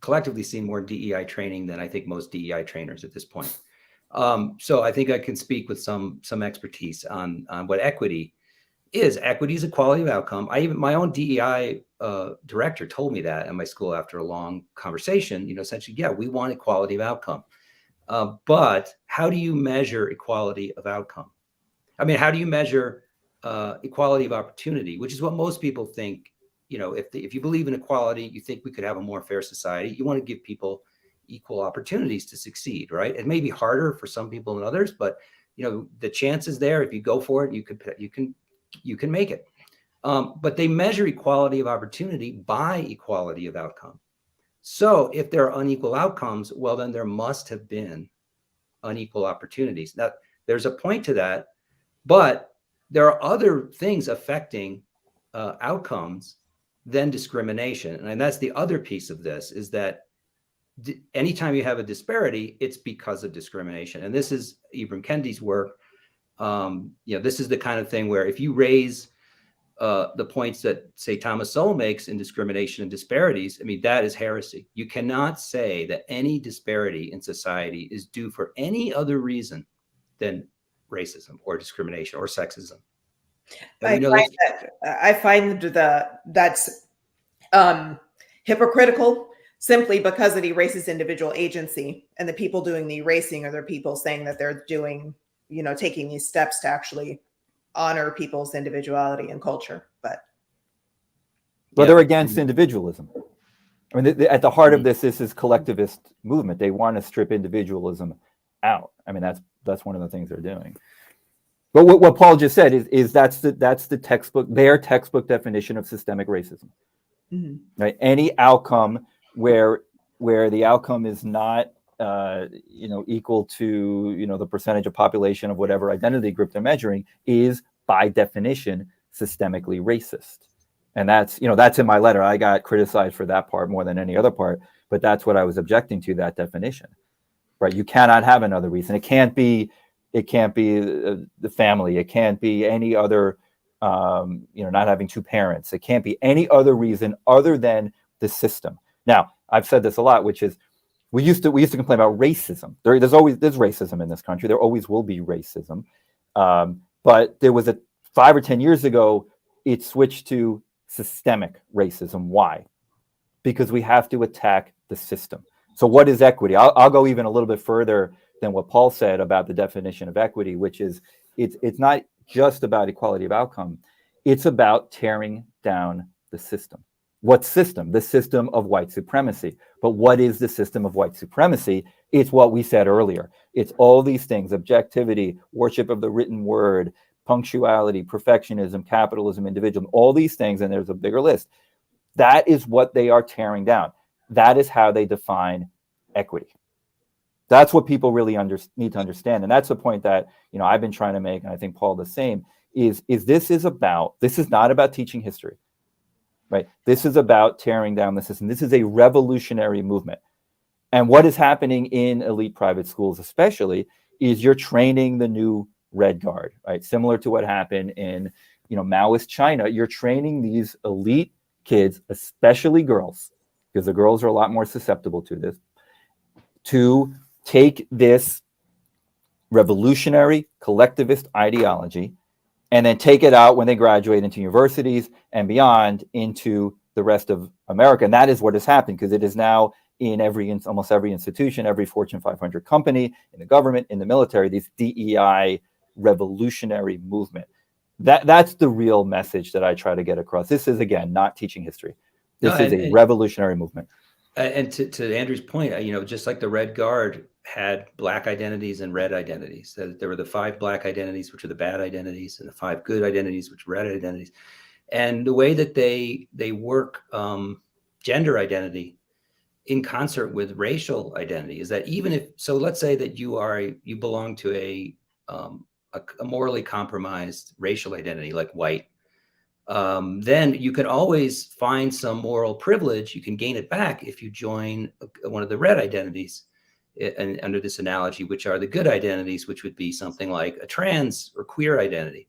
collectively seen more DEI training than I think most DEI trainers at this point. So I think I can speak with some expertise on what equity is. Equity is equality of outcome. My own DEI director told me that at my school after a long conversation. Essentially, yeah, we want equality of outcome. But how do you measure equality of outcome? How do you measure equality of opportunity, which is what most people think? If you believe in equality, you think we could have a more fair society. You want to give people equal opportunities to succeed, right? It may be harder for some people than others, but the chance is there. If you go for it, you can make it. But they measure equality of opportunity by equality of outcome. So if there are unequal outcomes, well, then there must have been unequal opportunities. Now, there's a point to that, but there are other things affecting outcomes than discrimination. And that's the other piece of this, is that anytime you have a disparity, it's because of discrimination. And this is Ibram Kendi's work. This is the kind of thing where if you raise the points that, say, Thomas Sowell makes in discrimination and disparities, that is heresy. You cannot say that any disparity in society is due for any other reason than racism or discrimination or sexism.
I find that's hypocritical, simply because it erases individual agency, and the people doing the erasing are the people saying that they're doing, taking these steps to actually honor people's individuality and culture. But
they're against individualism. At the heart of this is collectivist movement. They want to strip individualism out. That's one of the things they're doing. But what Paul just said is that's the textbook, their textbook definition of systemic racism. Mm-hmm. Right? Any outcome where the outcome is not equal to the percentage of population of whatever identity group they're measuring is by definition systemically racist. And that's in my letter. I got criticized for that part more than any other part, but that's what I was objecting to, that definition. Right? You cannot have another reason. It can't be the family. It can't be any other, not having two parents. It can't be any other reason other than the system. Now, I've said this a lot, which is we used to complain about racism. There's racism in this country. There always will be racism. But there was 5 or 10 years ago, it switched to systemic racism. Why? Because we have to attack the system. So what is equity? I'll go even a little bit further than what Paul said about the definition of equity, which is it's not just about equality of outcome. It's about tearing down the system. What system? The system of white supremacy. But what is the system of white supremacy? It's what we said earlier. It's all these things: objectivity, worship of the written word, punctuality, perfectionism, capitalism, individualism, all these things, and there's a bigger list. That is what they are tearing down. That is how they define equity. That's what people really need to understand. And that's the point that, I've been trying to make, and I think Paul the same, is this is not about teaching history, right? This is about tearing down the system. This is a revolutionary movement. And what is happening in elite private schools especially is you're training the new Red Guard, right? Similar to what happened in, Maoist China. You're training these elite kids, especially girls, because the girls are a lot more susceptible to this, to take this revolutionary collectivist ideology and then take it out when they graduate into universities and beyond into the rest of America. And that is what has happened, because it is now in almost every institution, every Fortune 500 company, in the government, in the military, this DEI revolutionary movement. That's the real message that I try to get across. This is, again, not teaching history. This is a revolutionary movement.
And to Andrew's point, just like the Red Guard had Black identities and red identities, there were the 5 Black identities, which are the bad identities, and the 5 good identities, which are red identities. And the way that they work gender identity in concert with racial identity is that let's say that you belong to a morally compromised racial identity like white, then you can always find some moral privilege. You can gain it back if you join one of the red identities, and under this analogy, which are the good identities, which would be something like a trans or queer identity.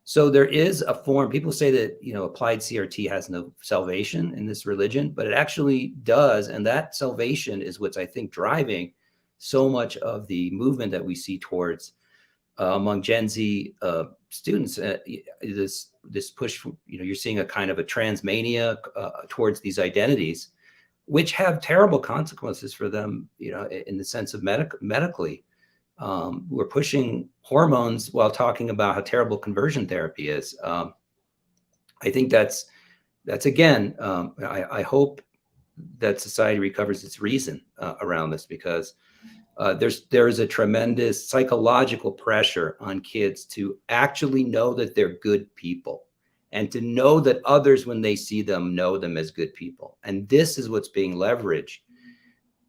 So there is a form. People say that, applied CRT has no salvation in this religion, but it actually does. And that salvation is what's, I think, driving so much of the movement that we see towards among Gen Z students. This push, you're seeing a kind of a transmania towards these identities, which have terrible consequences for them, in the sense of medically. We're pushing hormones while talking about how terrible conversion therapy is. I think that's again, I hope that society recovers its reason around this, because there is a tremendous psychological pressure on kids to actually know that they're good people, and to know that others, when they see them, know them as good people. And this is what's being leveraged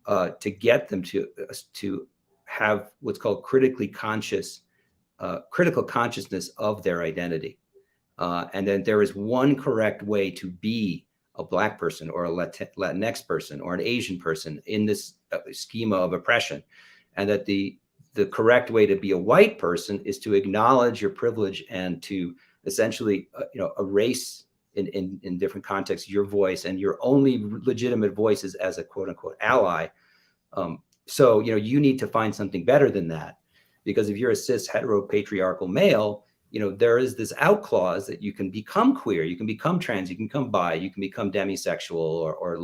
to get them to have what's called critical consciousness of their identity. And then there is one correct way to be a Black person or a Latinx person or an Asian person in this schema of oppression. And that the correct way to be a white person is to acknowledge your privilege and to essentially, erase in different contexts your voice, and your only legitimate voice is as a quote unquote ally. So, you need to find something better than that, because if you're a cis heteropatriarchal male, there is this out clause that you can become queer, you can become trans, you can become bi, you can become demisexual, or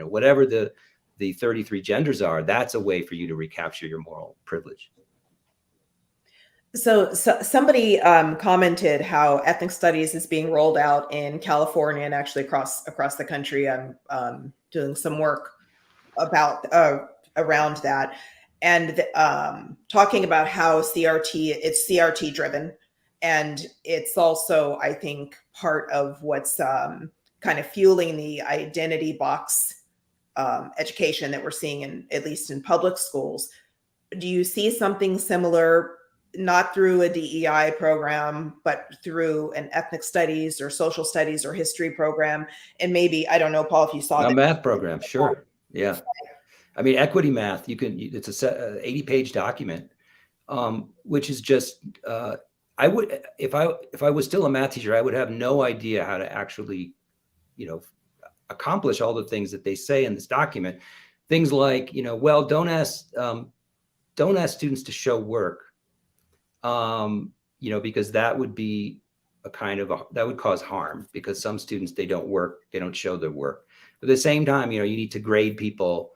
whatever the 33 genders are. That's a way for you to recapture your moral privilege.
So somebody commented how ethnic studies is being rolled out in California and actually across the country. I'm doing some work about around that, and talking about how it's CRT driven, and it's also, I think, part of what's kind of fueling the identity box education that we're seeing at least in public schools. Do you see something similar, not through a DEI program, but through an ethnic studies or social studies or history program? And maybe, I don't know, Paul, if you saw
a math program. Sure. Yeah. I mean, equity math, it's a 80-page document, which is just, I would, if I was still a math teacher, I would have no idea how to actually, accomplish all the things that they say in this document. Things like, don't ask students to show work. because that would be that would cause harm, because some students, they don't show their work. But at the same time, you need to grade people,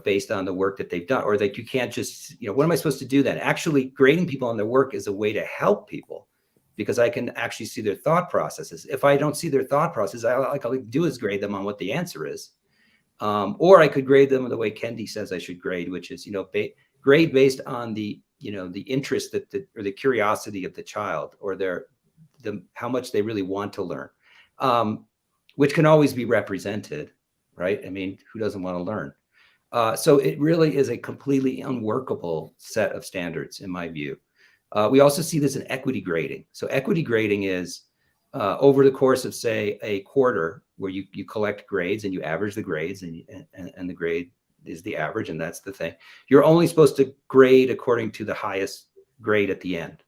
based on the work that they've done, or that you can't just, what am I supposed to do then? Actually, grading people on their work is a way to help people, because I can actually see their thought processes. If I don't see their thought process, all I can do is grade them on what the answer is. Or I could grade them the way Kendi says I should grade, which is, grade based on the interest or the curiosity of the child, or how much they really want to learn, which can always be represented, right? I mean, who doesn't want to learn? So it really is a completely unworkable set of standards, in my view. We also see this in equity grading. So equity grading is over the course of, say, a quarter, where you collect grades and you average the grades, and the grade is the average, and that's the thing. You're only supposed to grade according to the highest grade at the end.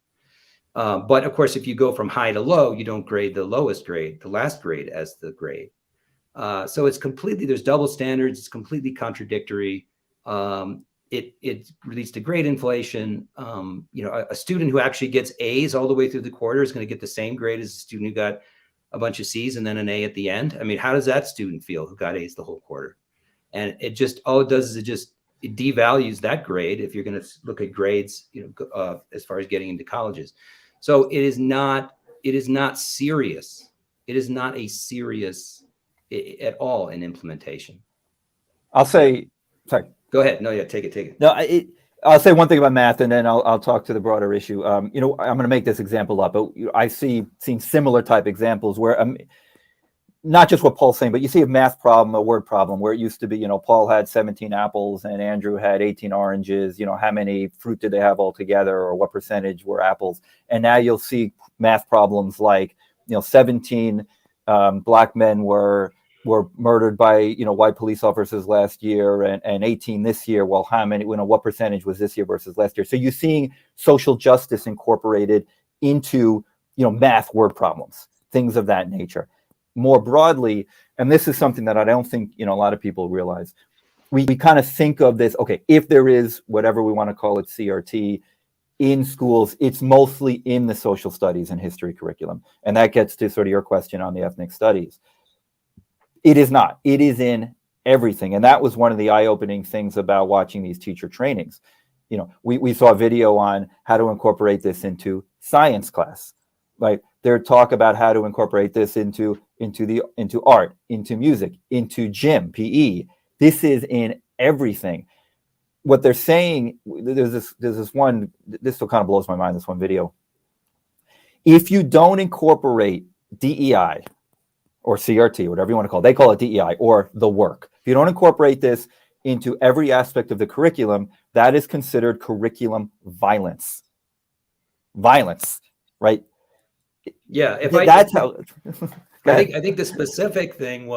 But of course, if you go from high to low, you don't grade the lowest grade, the last grade, as the grade. So it's there's double standards. It's completely contradictory. It leads to grade inflation. A student who actually gets A's all the way through the quarter is going to get the same grade as a student who got a bunch of C's and then an A at the end. I mean, how does that student feel who got A's the whole quarter? And all it does is it devalues that grade if you're going to look at grades, as far as getting into colleges. So it is not serious. It is not a serious at all in implementation.
I'll say, sorry.
Go ahead. No, yeah, take it.
No, I'll say one thing about math, and then I'll talk to the broader issue. I'm going to make this example up, but I've seen similar type examples where, not just what Paul's saying, but you see a math problem, a word problem, where it used to be, Paul had 17 apples and Andrew had 18 oranges. How many fruit did they have altogether, or what percentage were apples? And now you'll see math problems like, 17 black men were murdered by white police officers last year, and 18 this year. Well, how many? What percentage was this year versus last year? So you're seeing social justice incorporated into math word problems, things of that nature. More broadly, and this is something that I don't think a lot of people realize, we kind of think of this, okay, if there is whatever we want to call it, CRT in schools, it's mostly in the social studies and history curriculum, and that gets to sort of your question on the ethnic studies. It is not. It is in everything. And that was one of the eye-opening things about watching these teacher trainings. We saw a video on how to incorporate this into science class. Right? Their talk about how to incorporate this into art, into music, into gym, PE. This is in everything. What they're saying, there's this one, this still kind of blows my mind, this one video. If you don't incorporate DEI, or CRT, whatever you want to call it. They call it DEI, or the work. If you don't incorporate this into every aspect of the curriculum, that is considered curriculum violence. Violence, right?
Yeah, I think the specific thing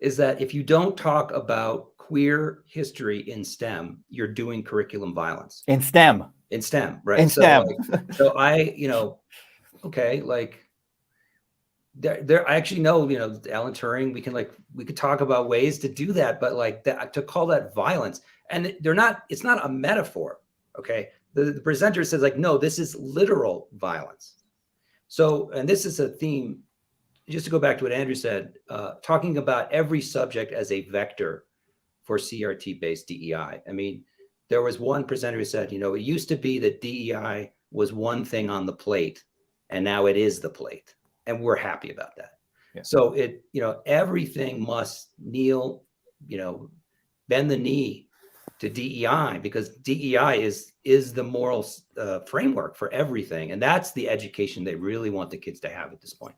is that if you don't talk about queer history in STEM, you're doing curriculum violence.
In STEM,
right?
In STEM.
Okay, like. There, I actually know, Alan Turing, we could talk about ways to do that, but like that, to call that violence, and it's not a metaphor. Okay. The presenter says like, no, this is literal violence. So, and this is a theme, just to go back to what Andrew said, talking about every subject as a vector for CRT based DEI. I mean, there was one presenter who said, it used to be that DEI was one thing on the plate, and now it is the plate. And we're happy about that. Yeah. So everything must kneel, bend the knee to DEI, because DEI is the moral framework for everything. And that's the education they really want the kids to have at this point.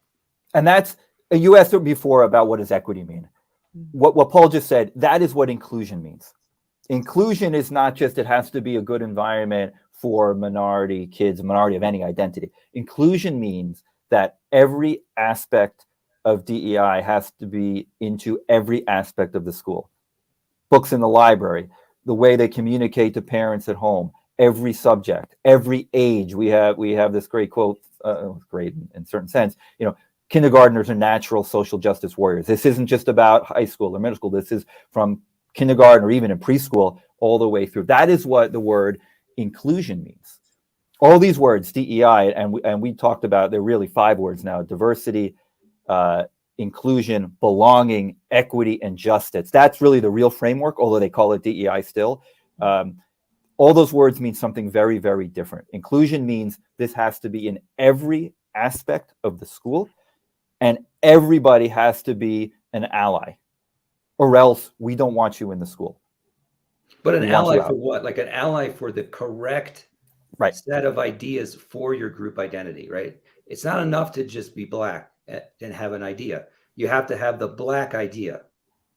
And that's, you asked before about what does equity mean? What Paul just said, that is what inclusion means. Inclusion is not just, it has to be a good environment for minority kids, minority of any identity. Inclusion means that every aspect of DEI has to be into every aspect of the school. Books in the library, the way they communicate to parents at home, every subject, every age. We have this great quote, great in certain sense, kindergartners are natural social justice warriors. This isn't just about high school or middle school. This is from kindergarten or even in preschool all the way through. That is what the word inclusion means. all these words, DEI, and we talked about, they're really 5 words now: diversity, inclusion, belonging, equity, and justice. That's really the real framework, although they call it DEI still. All those words mean something very, very different. Inclusion means this has to be in every aspect of the school, and everybody has to be an ally, or else we don't want you in the school.
But an ally for what? Like an ally for the correct set of ideas for your group identity, right? It's not enough to just be Black and have an idea. You have to have the Black idea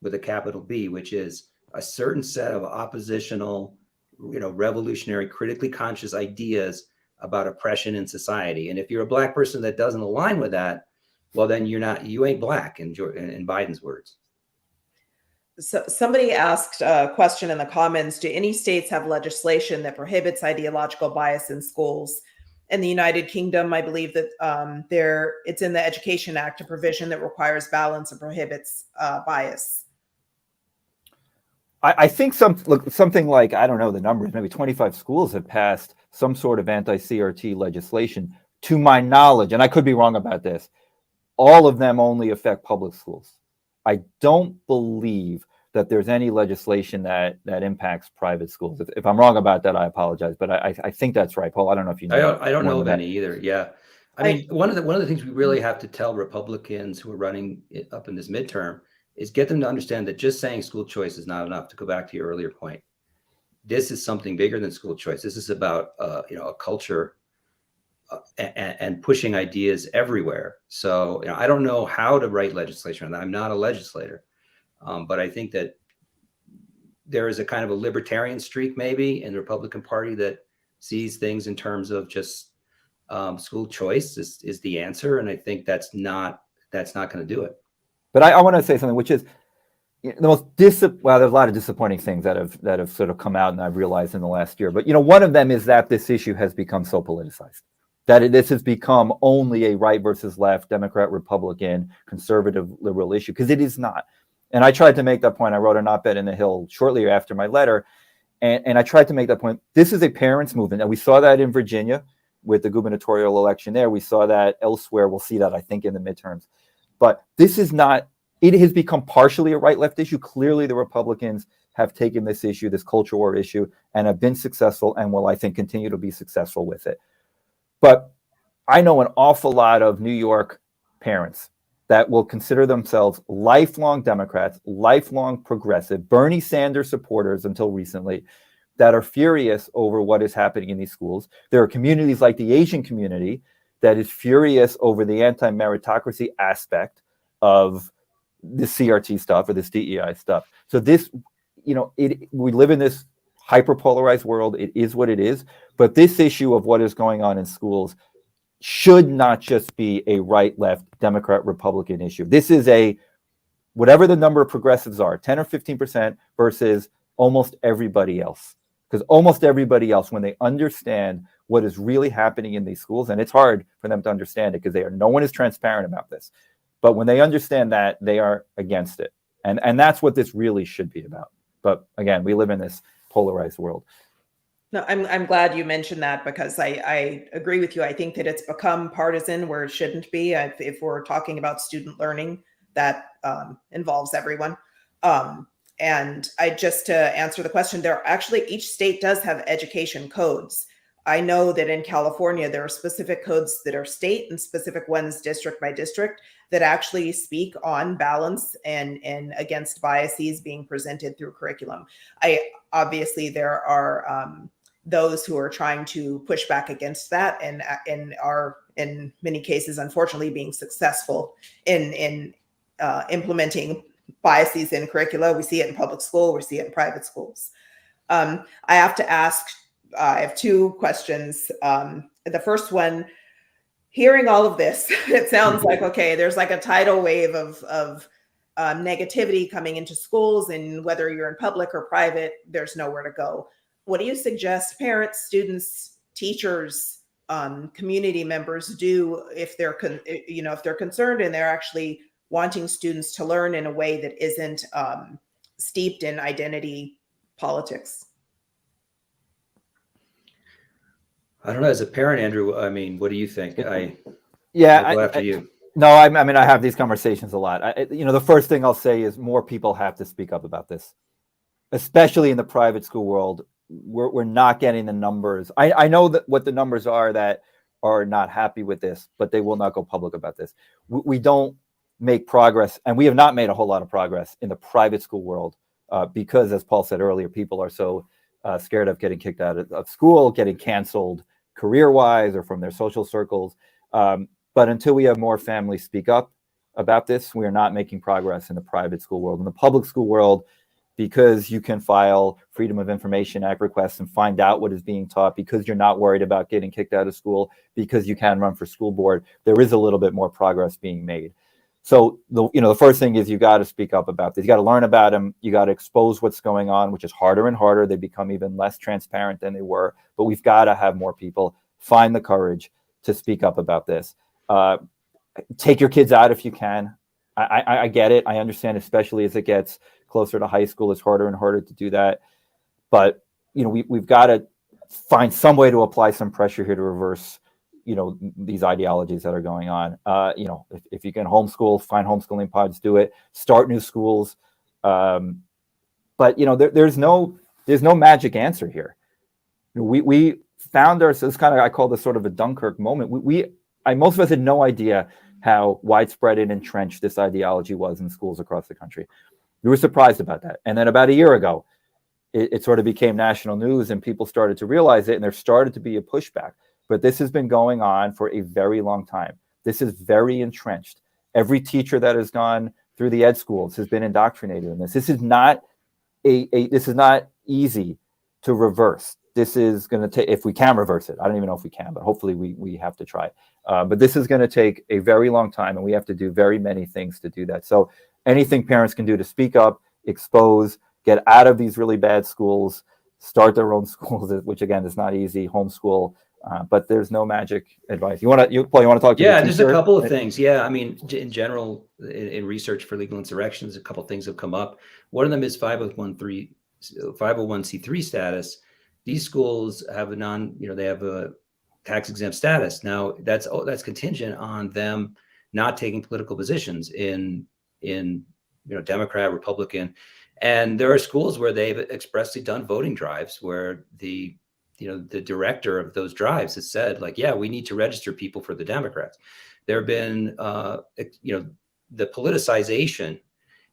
with a capital B, which is a certain set of oppositional, revolutionary, critically conscious ideas about oppression in society. And if you're a Black person that doesn't align with that, well, then you ain't Black, in Biden's words.
So somebody asked a question in the comments: do any states have legislation that prohibits ideological bias in schools? In the United Kingdom, I believe that it's in the Education Act, a provision that requires balance and prohibits bias.
I think something like, I don't know the numbers, maybe 25 schools have passed some sort of anti-CRT legislation, to my knowledge, and I could be wrong about this. All of them only affect public schools. I don't believe that there's any legislation that impacts private schools. If I'm wrong about that, I apologize, but I think that's right. Paul, I don't know if you know.
I don't know of any either. Yeah. I mean, one of the things we really have to tell Republicans who are running it up in this midterm is get them to understand that just saying school choice is not enough. To go back to your earlier point, this is something bigger than school choice. This is about a culture and pushing ideas everywhere. So I don't know how to write legislation on that. I'm not a legislator, but I think that there is a kind of a libertarian streak maybe in the Republican Party that sees things in terms of just school choice is the answer, and I think that's not going to do it.
But I want to say something, which is the most there's a lot of disappointing things that have sort of come out, and I've realized in the last year. But one of them is that this issue has become so politicized, that this has become only a right versus left, Democrat, Republican, conservative, liberal issue, because it is not. And I tried to make that point. I wrote an op-ed in the Hill shortly after my letter, and I tried to make that point. This is a parents' movement, and we saw that in Virginia with the gubernatorial election there. We saw that elsewhere. We'll see that, I think, in the midterms. But this is not, it has become partially a right-left issue. Clearly, the Republicans have taken this issue, this culture war issue, and have been successful and will, I think, continue to be successful with it. But I know an awful lot of New York parents that will consider themselves lifelong Democrats, lifelong progressive, Bernie Sanders supporters until recently, that are furious over what is happening in these schools. There are communities like the Asian community that is furious over the anti-meritocracy aspect of this CRT stuff or this DEI stuff. So this, we live in this hyper-polarized world. It is what it is. But this issue of what is going on in schools should not just be a right-left, Democrat, Republican issue. This is whatever the number of progressives are, 10 or 15% versus almost everybody else. Because almost everybody else, when they understand what is really happening in these schools, and it's hard for them to understand it because no one is transparent about this. But when they understand that, they are against it. And that's what this really should be about. But again, we live in this polarized world.
No, I'm glad you mentioned that, because I agree with you. I think that it's become partisan where it shouldn't be. If we're talking about student learning, that involves everyone. And just to answer the question, each state does have education codes. I know that in California, there are specific codes that are state and specific ones district by district that actually speak on balance and against biases being presented through curriculum. Obviously there are those who are trying to push back against that and are in many cases, unfortunately, being successful in implementing biases in curricula. We see it in public school, we see it in private schools. I have to ask, I have 2 questions. The first one, hearing all of this, it sounds like, okay, there's like a tidal wave of negativity coming into schools, and whether you're in public or private, there's nowhere to go. What do you suggest parents, students, teachers, community members do if they're concerned and they're actually wanting students to learn in a way that isn't steeped in identity politics?
I don't know. As a parent, Andrew, I mean, what do you think?
Yeah,
I'll go after you.
No, I mean, I have these conversations a lot. The first thing I'll say is more people have to speak up about this, especially in the private school world. We're not getting the numbers. I know that what the numbers are that are not happy with this, but they will not go public about this. We don't make progress, and we have not made a whole lot of progress in the private school world because, as Paul said earlier, people are so scared of getting kicked out of school, getting canceled career-wise or from their social circles. But until we have more families speak up about this, we are not making progress in the private school world. In the public school world, because you can file Freedom of Information Act requests and find out what is being taught, because you're not worried about getting kicked out of school, because you can run for school board, there is a little bit more progress being made. So the first thing is you got to speak up about this. You got to learn about them. You got to expose what's going on, which is harder and harder. They become even less transparent than they were. But we've got to have more people find the courage to speak up about this. Take your kids out if you can. I get it. I understand, especially as it gets closer to high school, it's harder and harder to do that. But we've got to find some way to apply some pressure here to reverse these ideologies that are going on. If you can homeschool, find homeschooling pods, do it. Start new schools. But there's no magic answer here. We found ourselves I call this sort of a Dunkirk moment. Most of us had no idea how widespread and entrenched this ideology was in schools across the country. We were surprised about that. And then about a year ago, it sort of became national news and people started to realize it, and there started to be a pushback. But this has been going on for a very long time. This is very entrenched. Every teacher that has gone through the ed schools has been indoctrinated in this. This is not this is not easy to reverse. This is going to take, if we can reverse it, I don't even know if we can, but hopefully we have to try. But this is going to take a very long time, and we have to do very many things to do that. So anything parents can do to speak up, expose, get out of these really bad schools, start their own schools, which again is not easy, homeschool, but there's no magic advice. Paul, you want to talk to
Yeah,
the
there's
teacher?
a couple of things. Yeah, I mean, in general, in research for legal insurrections, a couple of things have come up. One of them is 501c3 status. These schools have they have a tax exempt status. Now that's contingent on them not taking political positions in Democrat, Republican. And there are schools where they've expressly done voting drives where the director of those drives has said, like, yeah, we need to register people for the Democrats. There have been, the politicization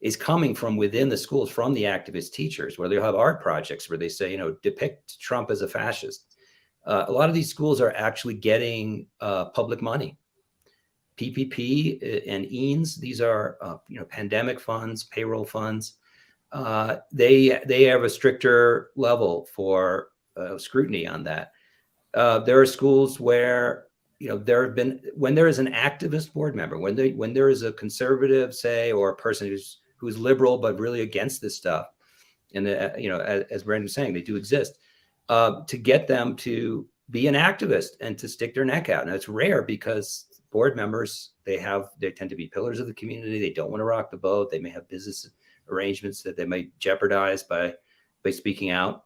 is coming from within the schools, from the activist teachers, where they have art projects where they say, depict Trump as a fascist. A lot of these schools are actually getting public money. PPP and EANS, these are pandemic funds, payroll funds. They have a stricter level for scrutiny on that. There are schools where there have been, when there is an activist board member, when there is a conservative, say, or a person who's liberal but really against this stuff, and as Brandon was saying, they do exist, to get them to be an activist and to stick their neck out. Now it's rare because board members, they tend to be pillars of the community. They don't want to rock the boat. They may have business arrangements that they might jeopardize by speaking out.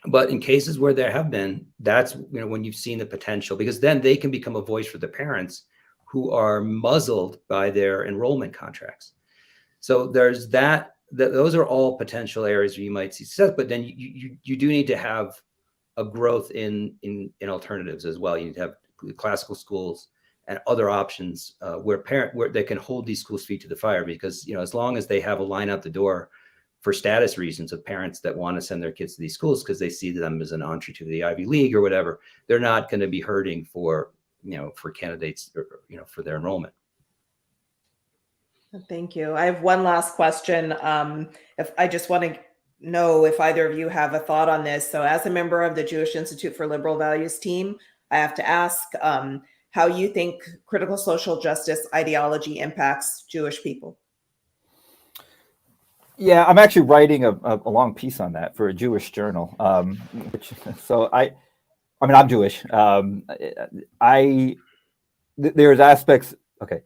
But in cases where there have been, that's when you've seen the potential, because then they can become a voice for the parents who are muzzled by their enrollment contracts. So there's that those are all potential areas where you might see success. But then you do need to have a growth in alternatives as well. You need to have classical schools and other options where they can hold these schools' feet to the fire, because as long as they have a line out the door for status reasons of parents that want to send their kids to these schools because they see them as an entry to the Ivy League or whatever, they're not going to be hurting for candidates for their enrollment.
Thank you. I have one last question. If I just want to know if either of you have a thought on this. So as a member of the Jewish Institute for Liberal Values team, I have to ask how you think critical social justice ideology impacts Jewish people.
Yeah, I'm actually writing a long piece on that for a Jewish journal. So I'm Jewish. There's aspects. Okay.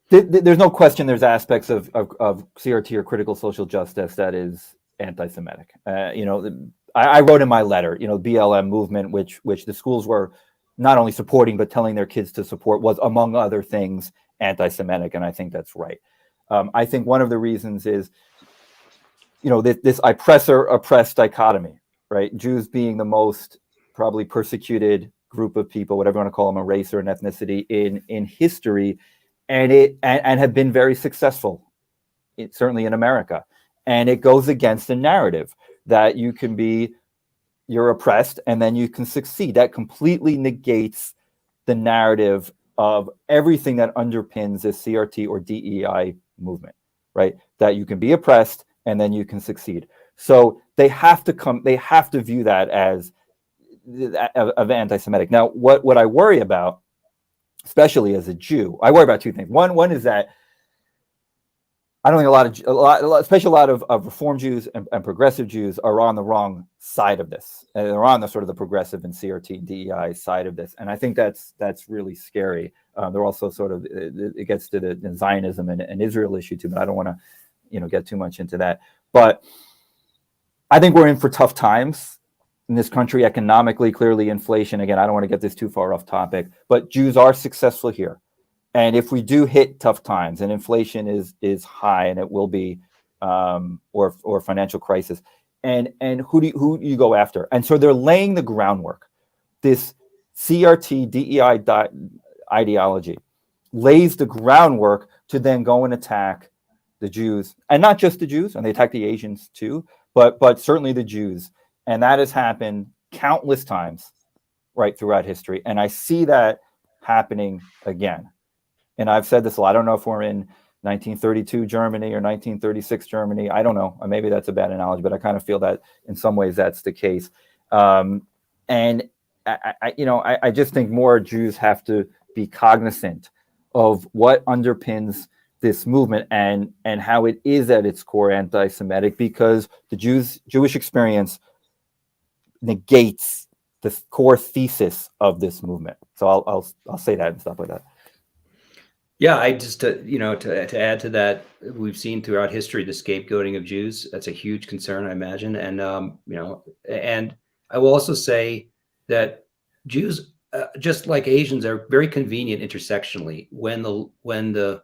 There's no question. There's aspects of CRT or critical social justice that is anti-Semitic. I wrote in my letter, BLM movement, which the schools were not only supporting but telling their kids to support, was among other things anti-Semitic, and I think that's right. I think one of the reasons is, this oppressor-oppressed dichotomy, right? Jews being the most probably persecuted group of people, whatever you want to call them, a race or an ethnicity in history, and have been very successful, certainly in America. And it goes against the narrative that you're oppressed and then you can succeed. That completely negates the narrative of everything that underpins this CRT or DEI movement, right? That you can be oppressed and then you can succeed. So they have to view that as of anti-Semitic. Now, what I worry about, especially as a Jew, I worry about two things. One is that I don't think especially a lot of Reform Jews and progressive Jews are on the wrong side of this. And they're on the sort of the progressive and CRT DEI side of this, and I think that's really scary. They're also sort of, it gets to the Zionism and Israel issue too, but I don't want to get too much into that. But I think we're in for tough times in this country economically. Clearly, inflation. Again, I don't want to get this too far off topic, but Jews are successful here. And if we do hit tough times and inflation is high, and it will be, or financial crisis, and who do you go after? And so they're laying the groundwork. This CRT DEI ideology lays the groundwork to then go and attack the Jews, and not just the Jews, and they attack the Asians too, but certainly the Jews. And that has happened countless times right throughout history. And I see that happening again. And I've said this a lot. I don't know if we're in 1932 Germany or 1936 Germany. I don't know. Maybe that's a bad analogy, but I kind of feel that in some ways that's the case. And I just think more Jews have to be cognizant of what underpins this movement and how it is at its core anti-Semitic, because the Jewish experience negates the core thesis of this movement. So I'll say that and stuff like that.
Yeah, I just to add to that, we've seen throughout history the scapegoating of Jews. That's a huge concern, I imagine, and and I will also say that Jews, just like Asians, are very convenient intersectionally when the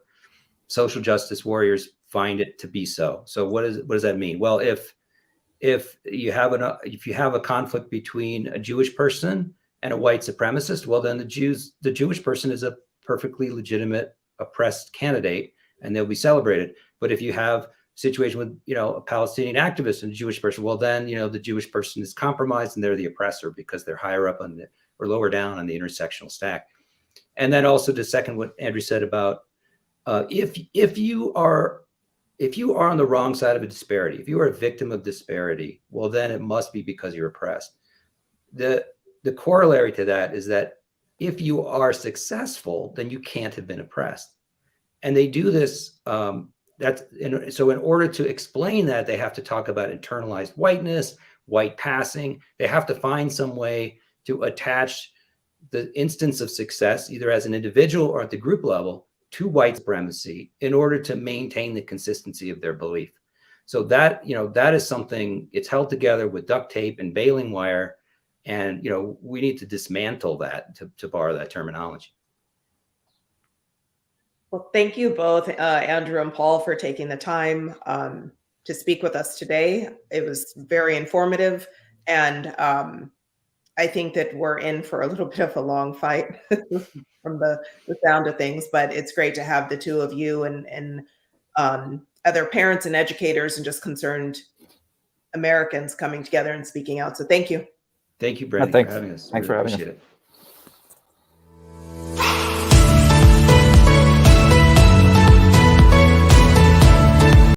social justice warriors find it to be so. So what does that mean? Well, if you have a conflict between a Jewish person and a white supremacist, well, then the Jewish person is a perfectly legitimate oppressed candidate, and they'll be celebrated. But if you have a situation with a Palestinian activist and a Jewish person, well, then the Jewish person is compromised and they're the oppressor because they're higher up or lower down on the intersectional stack. And then also to second what Andrew said about if you are on the wrong side of a disparity, if you are a victim of disparity, well, then it must be because you're oppressed. The corollary to that is that if you are successful, then you can't have been oppressed. And they do this. So in order to explain that, they have to talk about internalized whiteness, white passing. They have to find some way to attach the instance of success, either as an individual or at the group level, to white supremacy in order to maintain the consistency of their belief. So that is something, it's held together with duct tape and baling wire. And, we need to dismantle that, to borrow that terminology.
Well, thank you both, Andrew and Paul, for taking the time to speak with us today. It was very informative. And I think that we're in for a little bit of a long fight from the sound of things, but it's great to have the two of you and other parents and educators and just concerned Americans coming together and speaking out. So thank you.
Thank you, Brandy, for having us.
Thanks for having us.
Appreciate it.